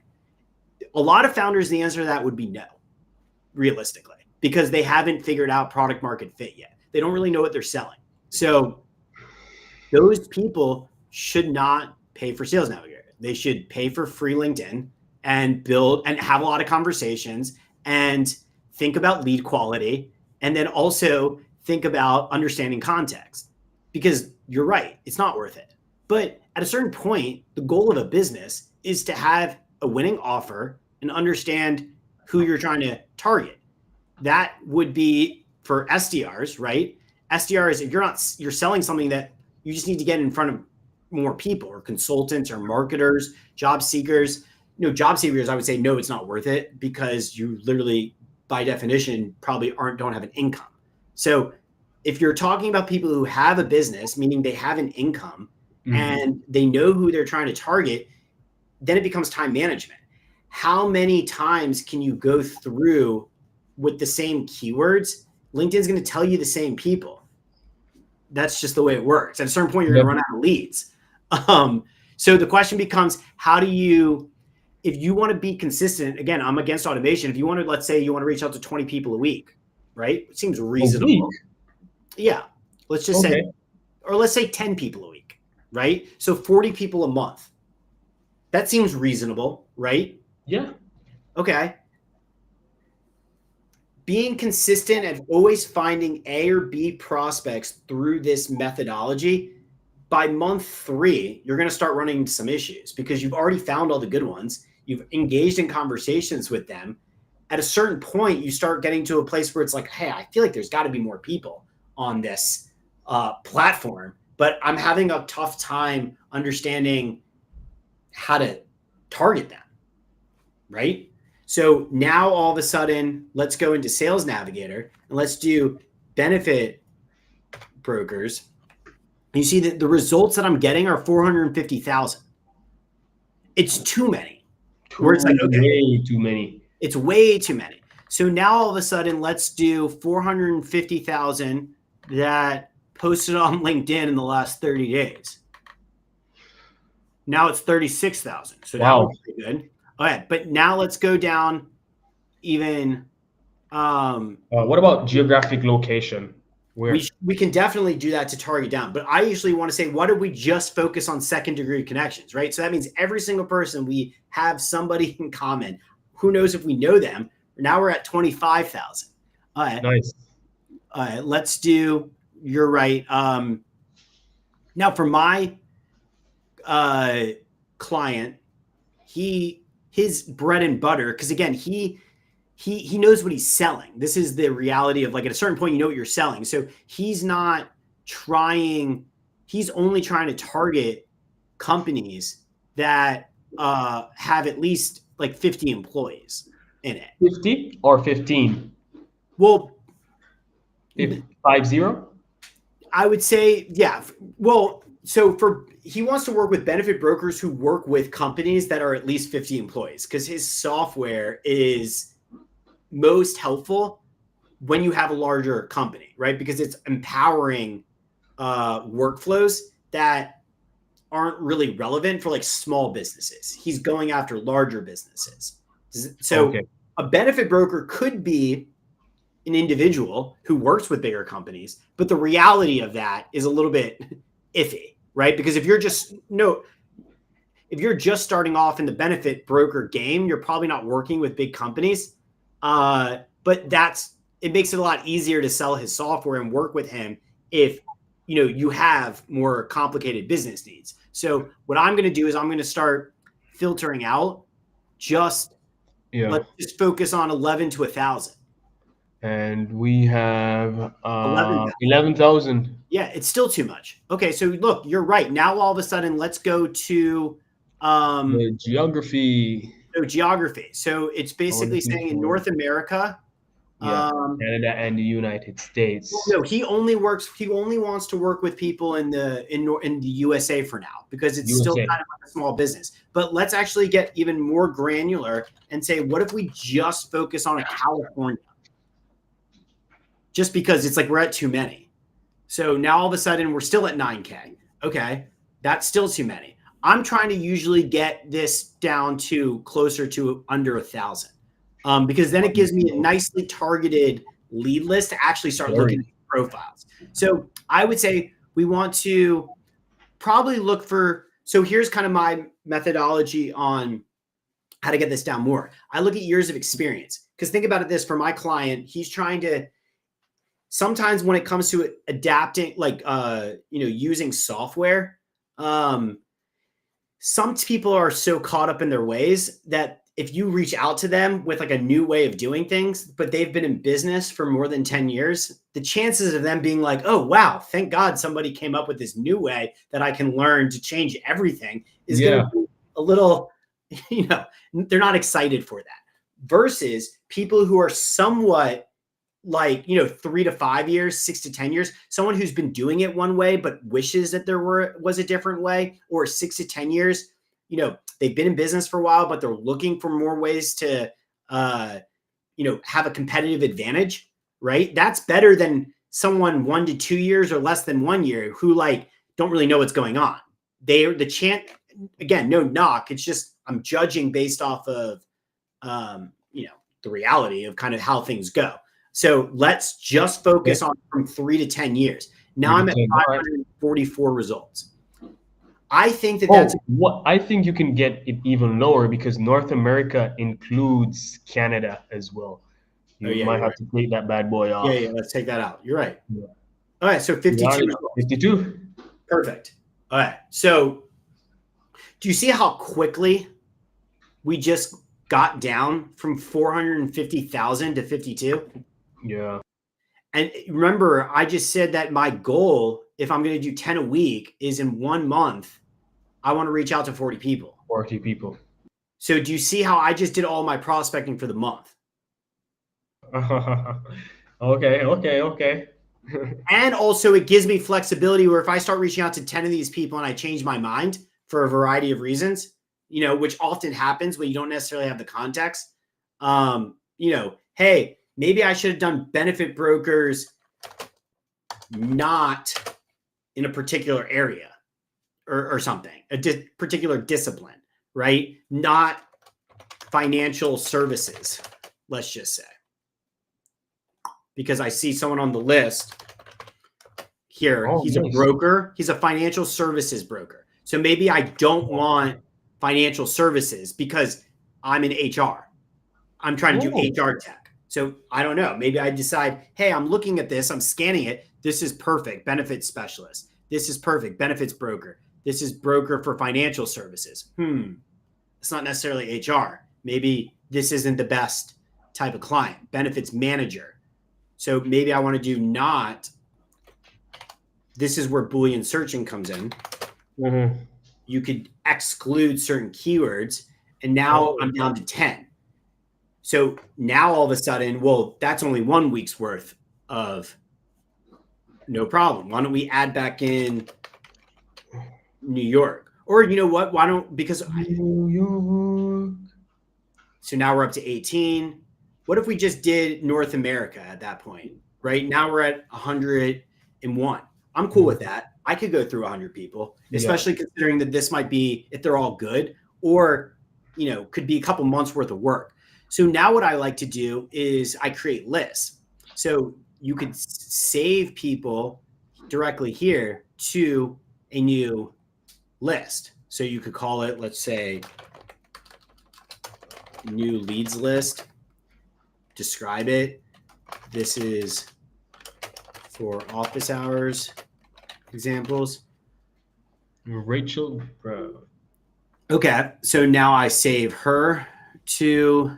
A lot of founders, the answer to that would be no, realistically, because they haven't figured out product market fit yet. They don't really know what they're selling. So those people should not pay for Sales Navigator. They should pay for free LinkedIn and build and have a lot of conversations and think about lead quality, and then also think about understanding context, because you're right, it's not worth it. But at a certain point, the goal of a business is to have a winning offer and understand who you're trying to target. That would be for SDRs, right? SDRs, if you're selling something that you just need to get in front of more people, or consultants or marketers, job seekers. Job seekers, I would say, no, it's not worth it, because you literally, by definition, probably don't have an income. So if you're talking about people who have a business, meaning they have an income and they know who they're trying to target, then it becomes time management. How many times can you go through with the same keywords? LinkedIn's going to tell you the same people. That's just the way it works. At a certain point, you're going to run out of leads. So the question becomes, if you want to be consistent, again, I'm against automation. If you want to, let's say you want to reach out to 20 people a week, right? It seems reasonable. Yeah. Let's just say, or let's say 10 people a week, right? So 40 people a month. That seems reasonable, right? Yeah. Okay. Being consistent and always finding A or B prospects through this methodology, by month 3, you're going to start running into some issues, because you've already found all the good ones. You've engaged in conversations with them. At a certain point, you start getting to a place where it's like, hey, I feel like there's got to be more people on this platform, but I'm having a tough time understanding how to target them, right? So now all of a sudden, let's go into Sales Navigator and let's do benefit brokers. You see that the results that I'm getting are 450,000. It's too many. Where it's like, okay, way too many. It's way too many. So now all of a sudden, let's do 450,000 that posted on LinkedIn in the last 30 days. Now it's 36,000. So Wow. that was pretty good. Okay, but now let's go down even. What about geographic location? Where? We can definitely do that to target down. But I usually want to say, what if we just focus on second degree connections, right? So that means every single person, we have somebody in common. Who knows if we know them? Now we're at 25,000. All right. Nice. All right. Let's do, you're right. Now for my client, his bread and butter, because again, he knows what he's selling. This is the reality of, like, at a certain point, you know what you're selling. So he's only trying to target companies that have at least like 50 employees in it. 50 or 15? Well, 50? I would say, yeah. Well, so he wants to work with benefit brokers who work with companies that are at least 50 employees, because his software is most helpful when you have a larger company, right? Because it's empowering workflows that aren't really relevant for like small businesses. He's going after larger businesses. So a benefit broker could be an individual who works with bigger companies, but the reality of that is a little bit iffy, right? Because if you're just starting off in the benefit broker game, you're probably not working with big companies. But it makes it a lot easier to sell his software and work with him if you have more complicated business needs. So what I'm going to do is I'm going to start filtering out let's just focus on 11 to 1,000. And we have 11,000. Yeah, it's still too much. Okay, so look, you're right. Now all of a sudden, let's go to the geography. So geography. So it's basically saying in North America, Canada and the United States. No, he only wants to work with people in the USA for now, because it's still kind of like a small business. But let's actually get even more granular and say, what if we just focus on California? Just because it's like we're at too many. So now all of a sudden we're still at 9K. Okay, that's still too many. I'm trying to usually get this down to closer to under 1,000. Because then it gives me a nicely targeted lead list to actually start looking at profiles. So I would say we want to probably look for, so here's kind of my methodology on how to get this down more. I look at years of experience, because think about it this, for my client, he's trying to, sometimes when it comes to adapting, like, using software, some people are so caught up in their ways that if you reach out to them with like a new way of doing things, but they've been in business for more than 10 years, the chances of them being like, oh, wow, thank God somebody came up with this new way that I can learn to change everything is going to be a little, they're not excited for that. Versus people who are somewhat like, 3 to 5 years, 6 to 10 years, someone who's been doing it one way, but wishes that there was a different way, or 6 to 10 years, they've been in business for a while, but they're looking for more ways to, have a competitive advantage, right? That's better than someone 1 to 2 years or less than 1 year who don't really know what's going on. Again, no knock. It's just, I'm judging based off of, the reality of kind of how things go. So let's just focus on from 3 to 10 years. Now I'm at 544 results. I think that's what I think you can get it even lower, because North America includes Canada as well. You might have to take that bad boy off. Yeah, let's take that out. You're right. Yeah. All right, so 52. 52. Perfect. All right. So do you see how quickly we just got down from 450,000 to 52? Yeah. And remember, I just said that my goal, if I'm going to do 10 a week, is in 1 month, I want to reach out to 40 people. 40 people. So do you see how I just did all my prospecting for the month? Okay. And also it gives me flexibility where if I start reaching out to 10 of these people and I change my mind for a variety of reasons, which often happens when you don't necessarily have the context, hey, maybe I should have done benefit brokers not in a particular area or something, particular discipline, right? Not financial services, let's just say. Because I see someone on the list here. He's nice. A broker. He's a financial services broker. So maybe I don't want financial services because I'm in HR. I'm trying to do HR tech. So I don't know. Maybe I decide, hey, I'm looking at this. I'm scanning it. This is perfect. Benefits specialist. This is perfect. Benefits broker. This is broker for financial services. It's not necessarily HR. Maybe this isn't the best type of client. Benefits manager. So maybe I want to do not. This is where Boolean searching comes in. Mm-hmm. You could exclude certain keywords, and now I'm down to 10. So now all of a sudden, well, that's only 1 week's worth of no problem. Why don't we add back in New York? Or you know what? Why don't, because New York. So now we're up to 18. What if we just did North America at that point, right? Now we're at 101. I'm cool with that. I could go through 100 people, especially considering that this might be, if they're all good, or, could be a couple months worth of work. So now what I like to do is I create lists. So you could save people directly here to a new list. So you could call it, let's say, new leads list. Describe it. This is for office hours examples. Rachel Brown. Okay, so now I save her to,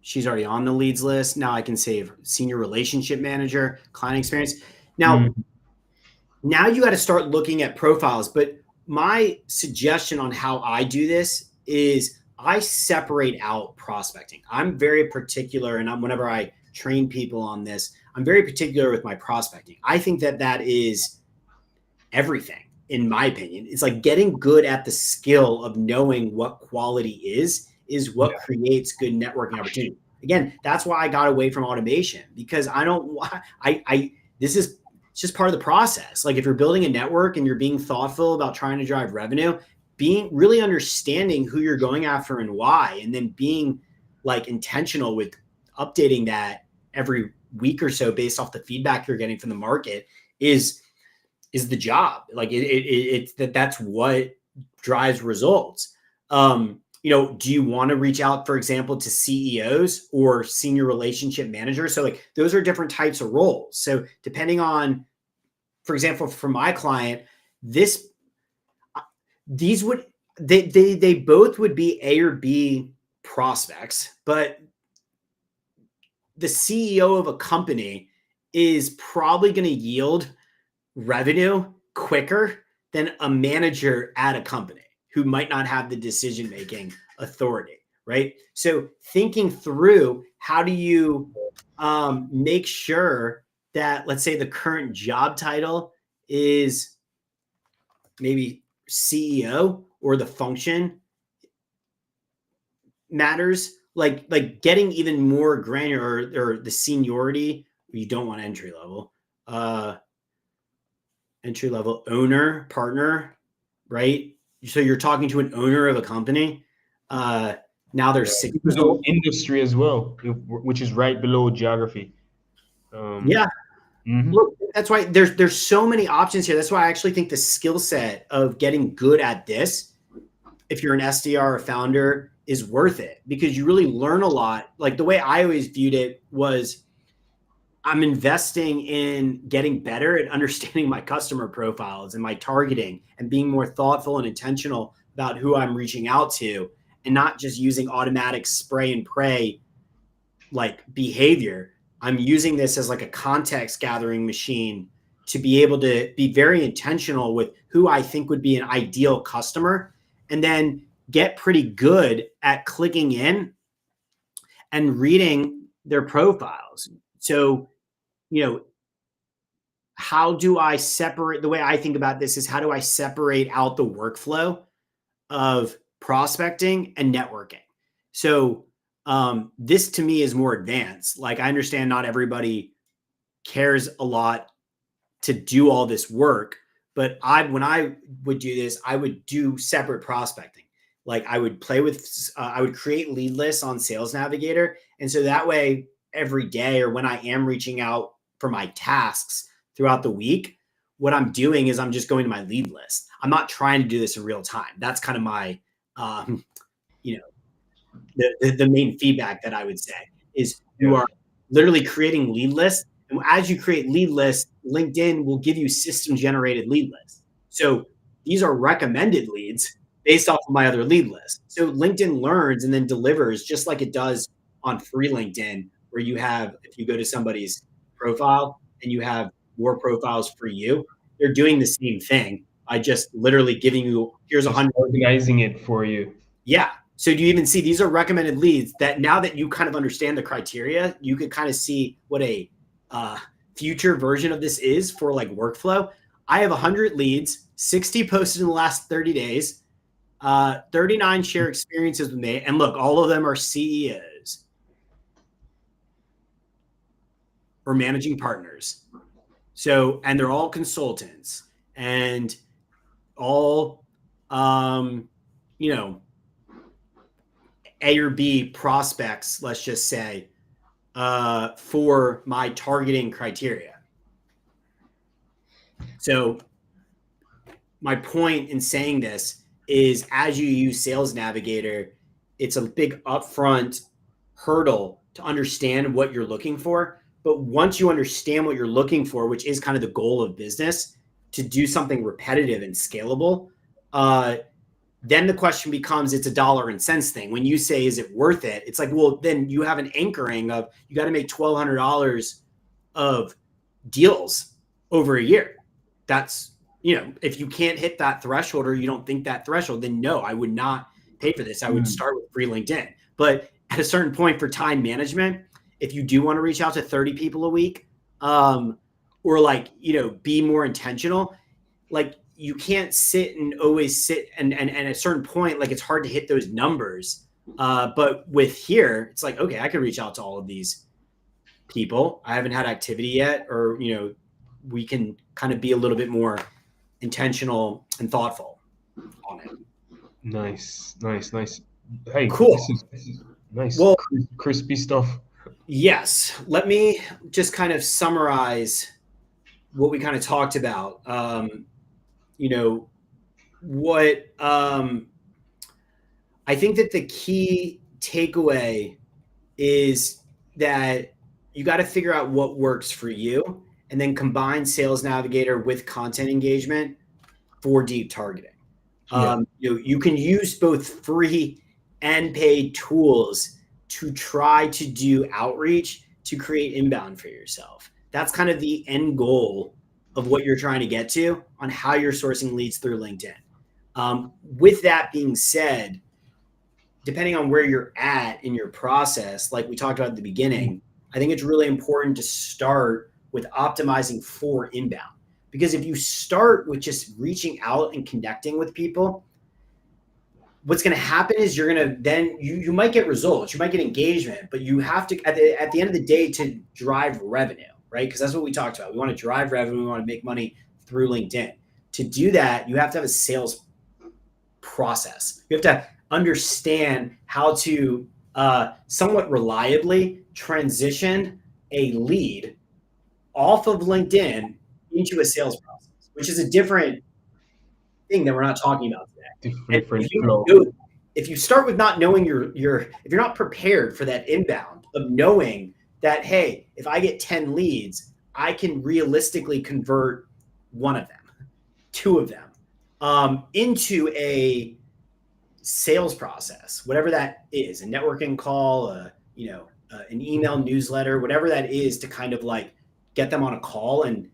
she's already on the leads list. Now I can save senior relationship manager, client experience. Now, now you got to start looking at profiles. But my suggestion on how I do this is I separate out prospecting. I'm very particular, and whenever I train people on this, I'm very particular with my prospecting. I think that is everything, in my opinion. It's like getting good at the skill of knowing what quality is what creates good networking opportunity. Again, that's why I got away from automation, because this is just part of the process. Like if you're building a network and you're being thoughtful about trying to drive revenue, being really understanding who you're going after and why, and then being like intentional with updating that every week or so based off the feedback you're getting from the market is the job. Like that's what drives results. Do you want to reach out, for example, to CEOs or senior relationship managers? So like those are different types of roles. So depending on, for example, for my client, they both would be A or B prospects, but the CEO of a company is probably going to yield revenue quicker than a manager at a company who might not have the decision-making authority, right? So thinking through, how do you make sure that, let's say the current job title is maybe CEO or the function matters, like getting even more granular, or the seniority. You don't want entry level owner, partner, right? So you're talking to an owner of a company. Now there's industry as well, which is right below geography. Look, that's why there's so many options here. That's why I actually think the skill set of getting good at this, if you're an SDR or founder, is worth it, because you really learn a lot. Like the way I always viewed it was, I'm investing in getting better at understanding my customer profiles and my targeting, and being more thoughtful and intentional about who I'm reaching out to, and not just using automatic spray and pray like behavior. I'm using this as like a context gathering machine to be able to be very intentional with who I think would be an ideal customer. And then get pretty good at clicking in and reading their profiles. So, you know, how do I separate? The way I think about this is, how do I separate out the workflow of prospecting and networking? So this to me is more advanced. Like, I understand not everybody cares a lot to do all this work, but when I would do this, I would do separate prospecting. Like, I would play with, I would create lead lists on Sales Navigator. And so that way, every day, or when I am reaching out for my tasks throughout the week, what I'm doing is I'm just going to my lead list. I'm not trying to do this in real time. That's kind of my, you know, the main feedback that I would say is, you are literally creating lead lists. And as you create lead lists, LinkedIn will give you system generated lead lists. So these are recommended leads based off of my other lead list. So LinkedIn learns and then delivers, just like it does on free LinkedIn, where you have, if you go to somebody's profile and you have more profiles for you, they're doing the same thing by just literally giving you, here's 100. Organizing it for you. Yeah. So do you even see, these are recommended leads that, now that you kind of understand the criteria, you could kind of see what a future version of this is for like workflow. I have 100 leads, 60 posted in the last 30 days, 39 share experiences with me. And look, all of them are CEOs or managing partners. So, and they're all consultants and all, you know, A or B prospects, let's just say, for my targeting criteria. So my point in saying this is, as you use Sales Navigator, it's a big upfront hurdle to understand what you're looking for. But once you understand what you're looking for, which is kind of the goal of business, to do something repetitive and scalable, then the question becomes, it's a dollar and cents thing. When you say, is it worth it? It's like, well, then you have an anchoring of, you got to make $1,200 of deals over a year. That's, you know, if you can't hit that threshold, or you don't think that threshold, then no, I would not pay for this. I would start with free LinkedIn. But at a certain point, for time management, if you do want to reach out to 30 people a week, or like, you know, be more intentional, like, you can't sit and always sit and at a certain point, like, it's hard to hit those numbers. But with here, it's like, okay, I could reach out to all of these people. I haven't had activity yet, or, you know, we can kind of be a little bit more intentional and thoughtful on it. Nice. Hey, cool. This is nice. Well, crispy stuff. Yes. Let me just kind of summarize what we kind of talked about. You know, what I think that the key takeaway is that you got to figure out what works for you, and then combine Sales Navigator with content engagement for deep targeting. You know, you can use both free and paid tools to try to do outreach to create inbound for yourself. That's kind of the end goal of what you're trying to get to on how you're sourcing leads through LinkedIn. With that being said, depending on where you're at in your process, like we talked about at the beginning, I think it's really important to start with optimizing for inbound. Because if you start with just reaching out and connecting with people, what's going to happen is you're going to then, you might get results, you might get engagement, but you have to, at the end of the day, to drive revenue, right? Because that's what we talked about. We want to drive revenue. We want to make money through LinkedIn. To do that, you have to have a sales process. You have to understand how to somewhat reliably transition a lead off of LinkedIn into a sales process, which is a different thing that we're not talking about today. If you start with not knowing if you're not prepared for that inbound of knowing that, hey, if I get 10 leads, I can realistically convert one of them, two of them, into a sales process, whatever that is, a networking call, an email newsletter, whatever that is, to kind of like get them on a call and,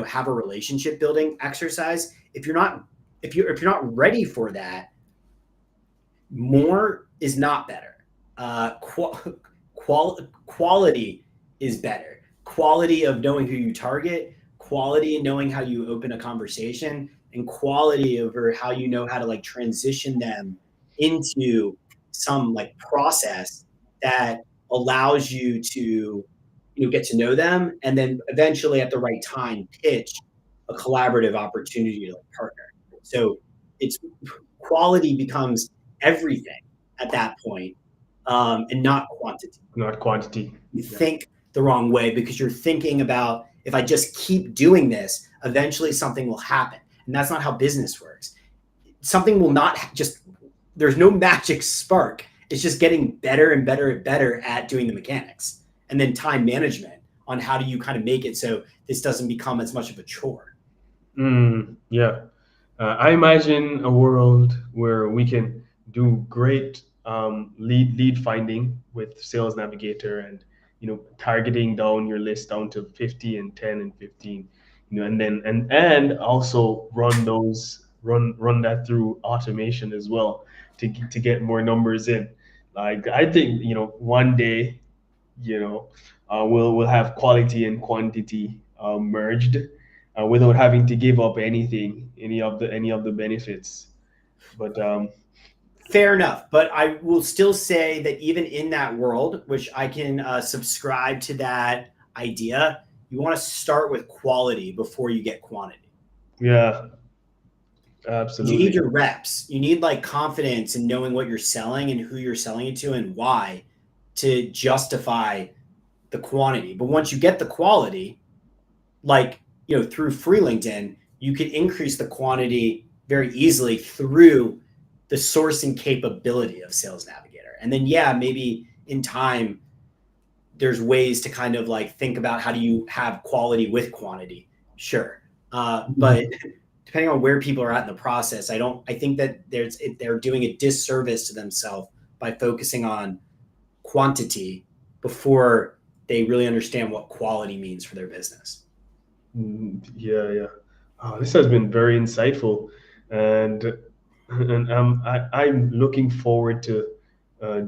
have a relationship building exercise. If you're not ready for that, more is not better. Quality is better. Quality of knowing who you target, quality of knowing how you open a conversation, and quality over how you know how to like transition them into some like process that allows you to get to know them, and then eventually at the right time pitch a collaborative opportunity to like partner. So it's quality becomes everything at that point, and not quantity. Not quantity. You Yeah. think the wrong way because you're thinking about, if I just keep doing this, eventually something will happen. And that's not how business works. Something will not just, there's no magic spark. It's just getting better and better and better at doing the mechanics, and then time management on how do you kind of make it so this doesn't become as much of a chore. Yeah. I imagine a world where we can do great lead finding with Sales Navigator, and targeting down your list down to 50 and 10 and 15, and then and also run that through automation as well to get more numbers in. Like, I think one day, we'll have quality and quantity merged, without having to give up any of the benefits. But Fair enough, but I will still say that even in that world, which I can subscribe to that idea, you want to start with quality before you get quantity. yeah, You need absolutely. your reps. You need like confidence in knowing what you're selling and who you're selling it to and why, to justify the quantity. But once you get the quality, like, through free LinkedIn, you can increase the quantity very easily through the sourcing capability of Sales Navigator. And then, yeah, maybe in time, there's ways to kind of like think about how do you have quality with quantity. Sure. But depending on where people are at in the process, I think that they're doing a disservice to themselves by focusing on quantity before they really understand what quality means for their business. Yeah, yeah. Oh, this has been very insightful, and I'm looking forward to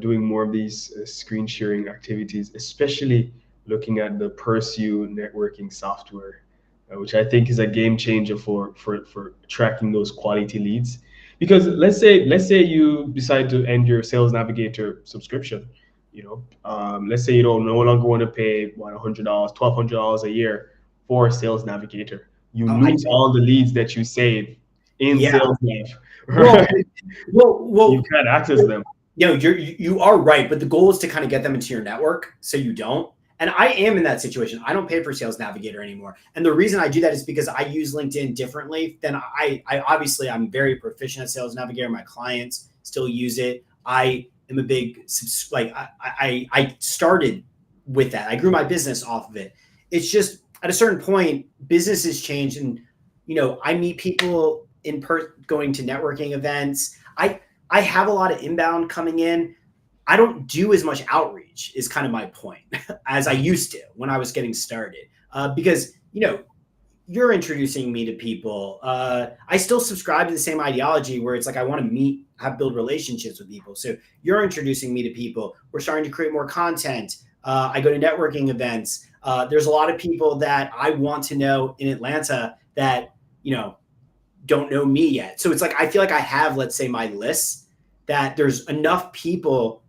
doing more of these screen sharing activities, especially looking at the Pursue networking software, which I think is a game changer for tracking those quality leads. Because let's say you decide to end your Sales Navigator subscription. Let's say you don't no longer want to pay $100, $1,200 a year for Sales Navigator. You Oh, lose all the leads that you save in yeah. Sales Nav, Well, right? You well, can't access them. you are right, but the goal is to kind of get them into your network so you don't. And I am in that situation. I don't pay for Sales Navigator anymore, and the reason I do that is because I use LinkedIn differently than I obviously I'm very proficient at Sales Navigator. My clients still use it. I am a big like I started with that. I grew my business off of it. It's just at a certain point, businesses change, and I meet people going to networking events. I have a lot of inbound coming in. I don't do as much outreach, is kind of my point, as I used to when I was getting started. Because, you're introducing me to people. I still subscribe to the same ideology where it's like I want to build relationships with people. So you're introducing me to people. We're starting to create more content. I go to networking events. There's a lot of people that I want to know in Atlanta that, don't know me yet. So it's like I feel like I have, let's say, my lists, that there's enough people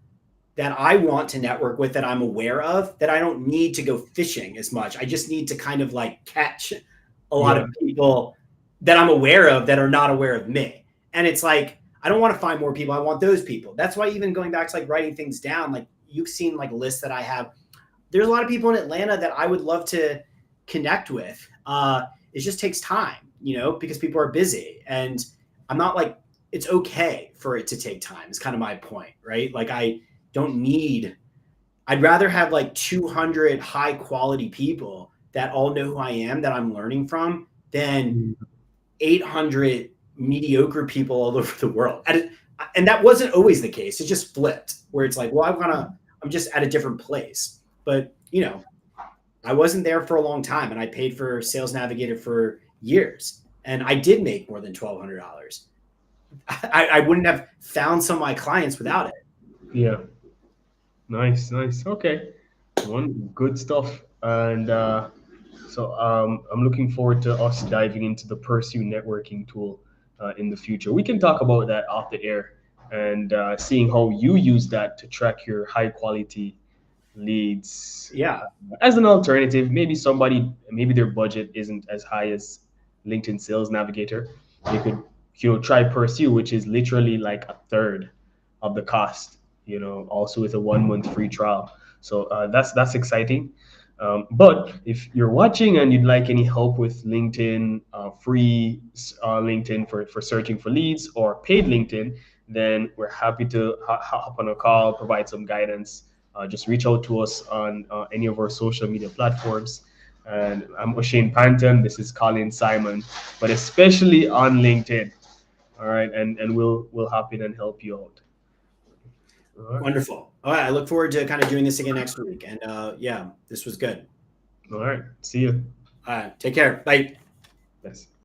that I want to network with that I'm aware of, that I don't need to go fishing as much. I just need to kind of like catch a lot Yeah, of people that I'm aware of that are not aware of me. And it's like I don't want to find more people. I want those people. That's why, even going back to like writing things down, like you've seen like lists that I have. There's a lot of people in Atlanta that I would love to connect with. It just takes time, because people are busy. And I'm not like, it's okay for it to take time, is kind of my point, right? Like I don't need, I'd rather have like 200 high quality people that all know who I am, that I'm learning from, than 800 mediocre people all over the world. And that wasn't always the case. It just flipped, where it's like, well, I'm just at a different place. But, I wasn't there for a long time, and I paid for Sales Navigator for years, and I did make more than $1,200. I wouldn't have found some of my clients without it. Yeah. Nice, nice. Okay. One good stuff. And I'm looking forward to us diving into the Pursue networking tool in the future. We can talk about that off the air and seeing how you use that to track your high quality leads Yeah. as an alternative. Maybe their budget isn't as high as LinkedIn Sales Navigator. They could, try Pursue, which is literally like a third of the cost. Also with a 1 month free trial. So that's exciting. But if you're watching and you'd like any help with LinkedIn, free LinkedIn for searching for leads, or paid LinkedIn, then we're happy to hop on a call, provide some guidance. Just reach out to us on any of our social media platforms. And I'm O'Shane Panton. This is Colin Simon, but especially on LinkedIn. All right, and we'll hop in and help you out. All right. Wonderful. All right. I look forward to kind of doing this again next week. And yeah, this was good. All right. See you. All right. Take care. Bye. Yes.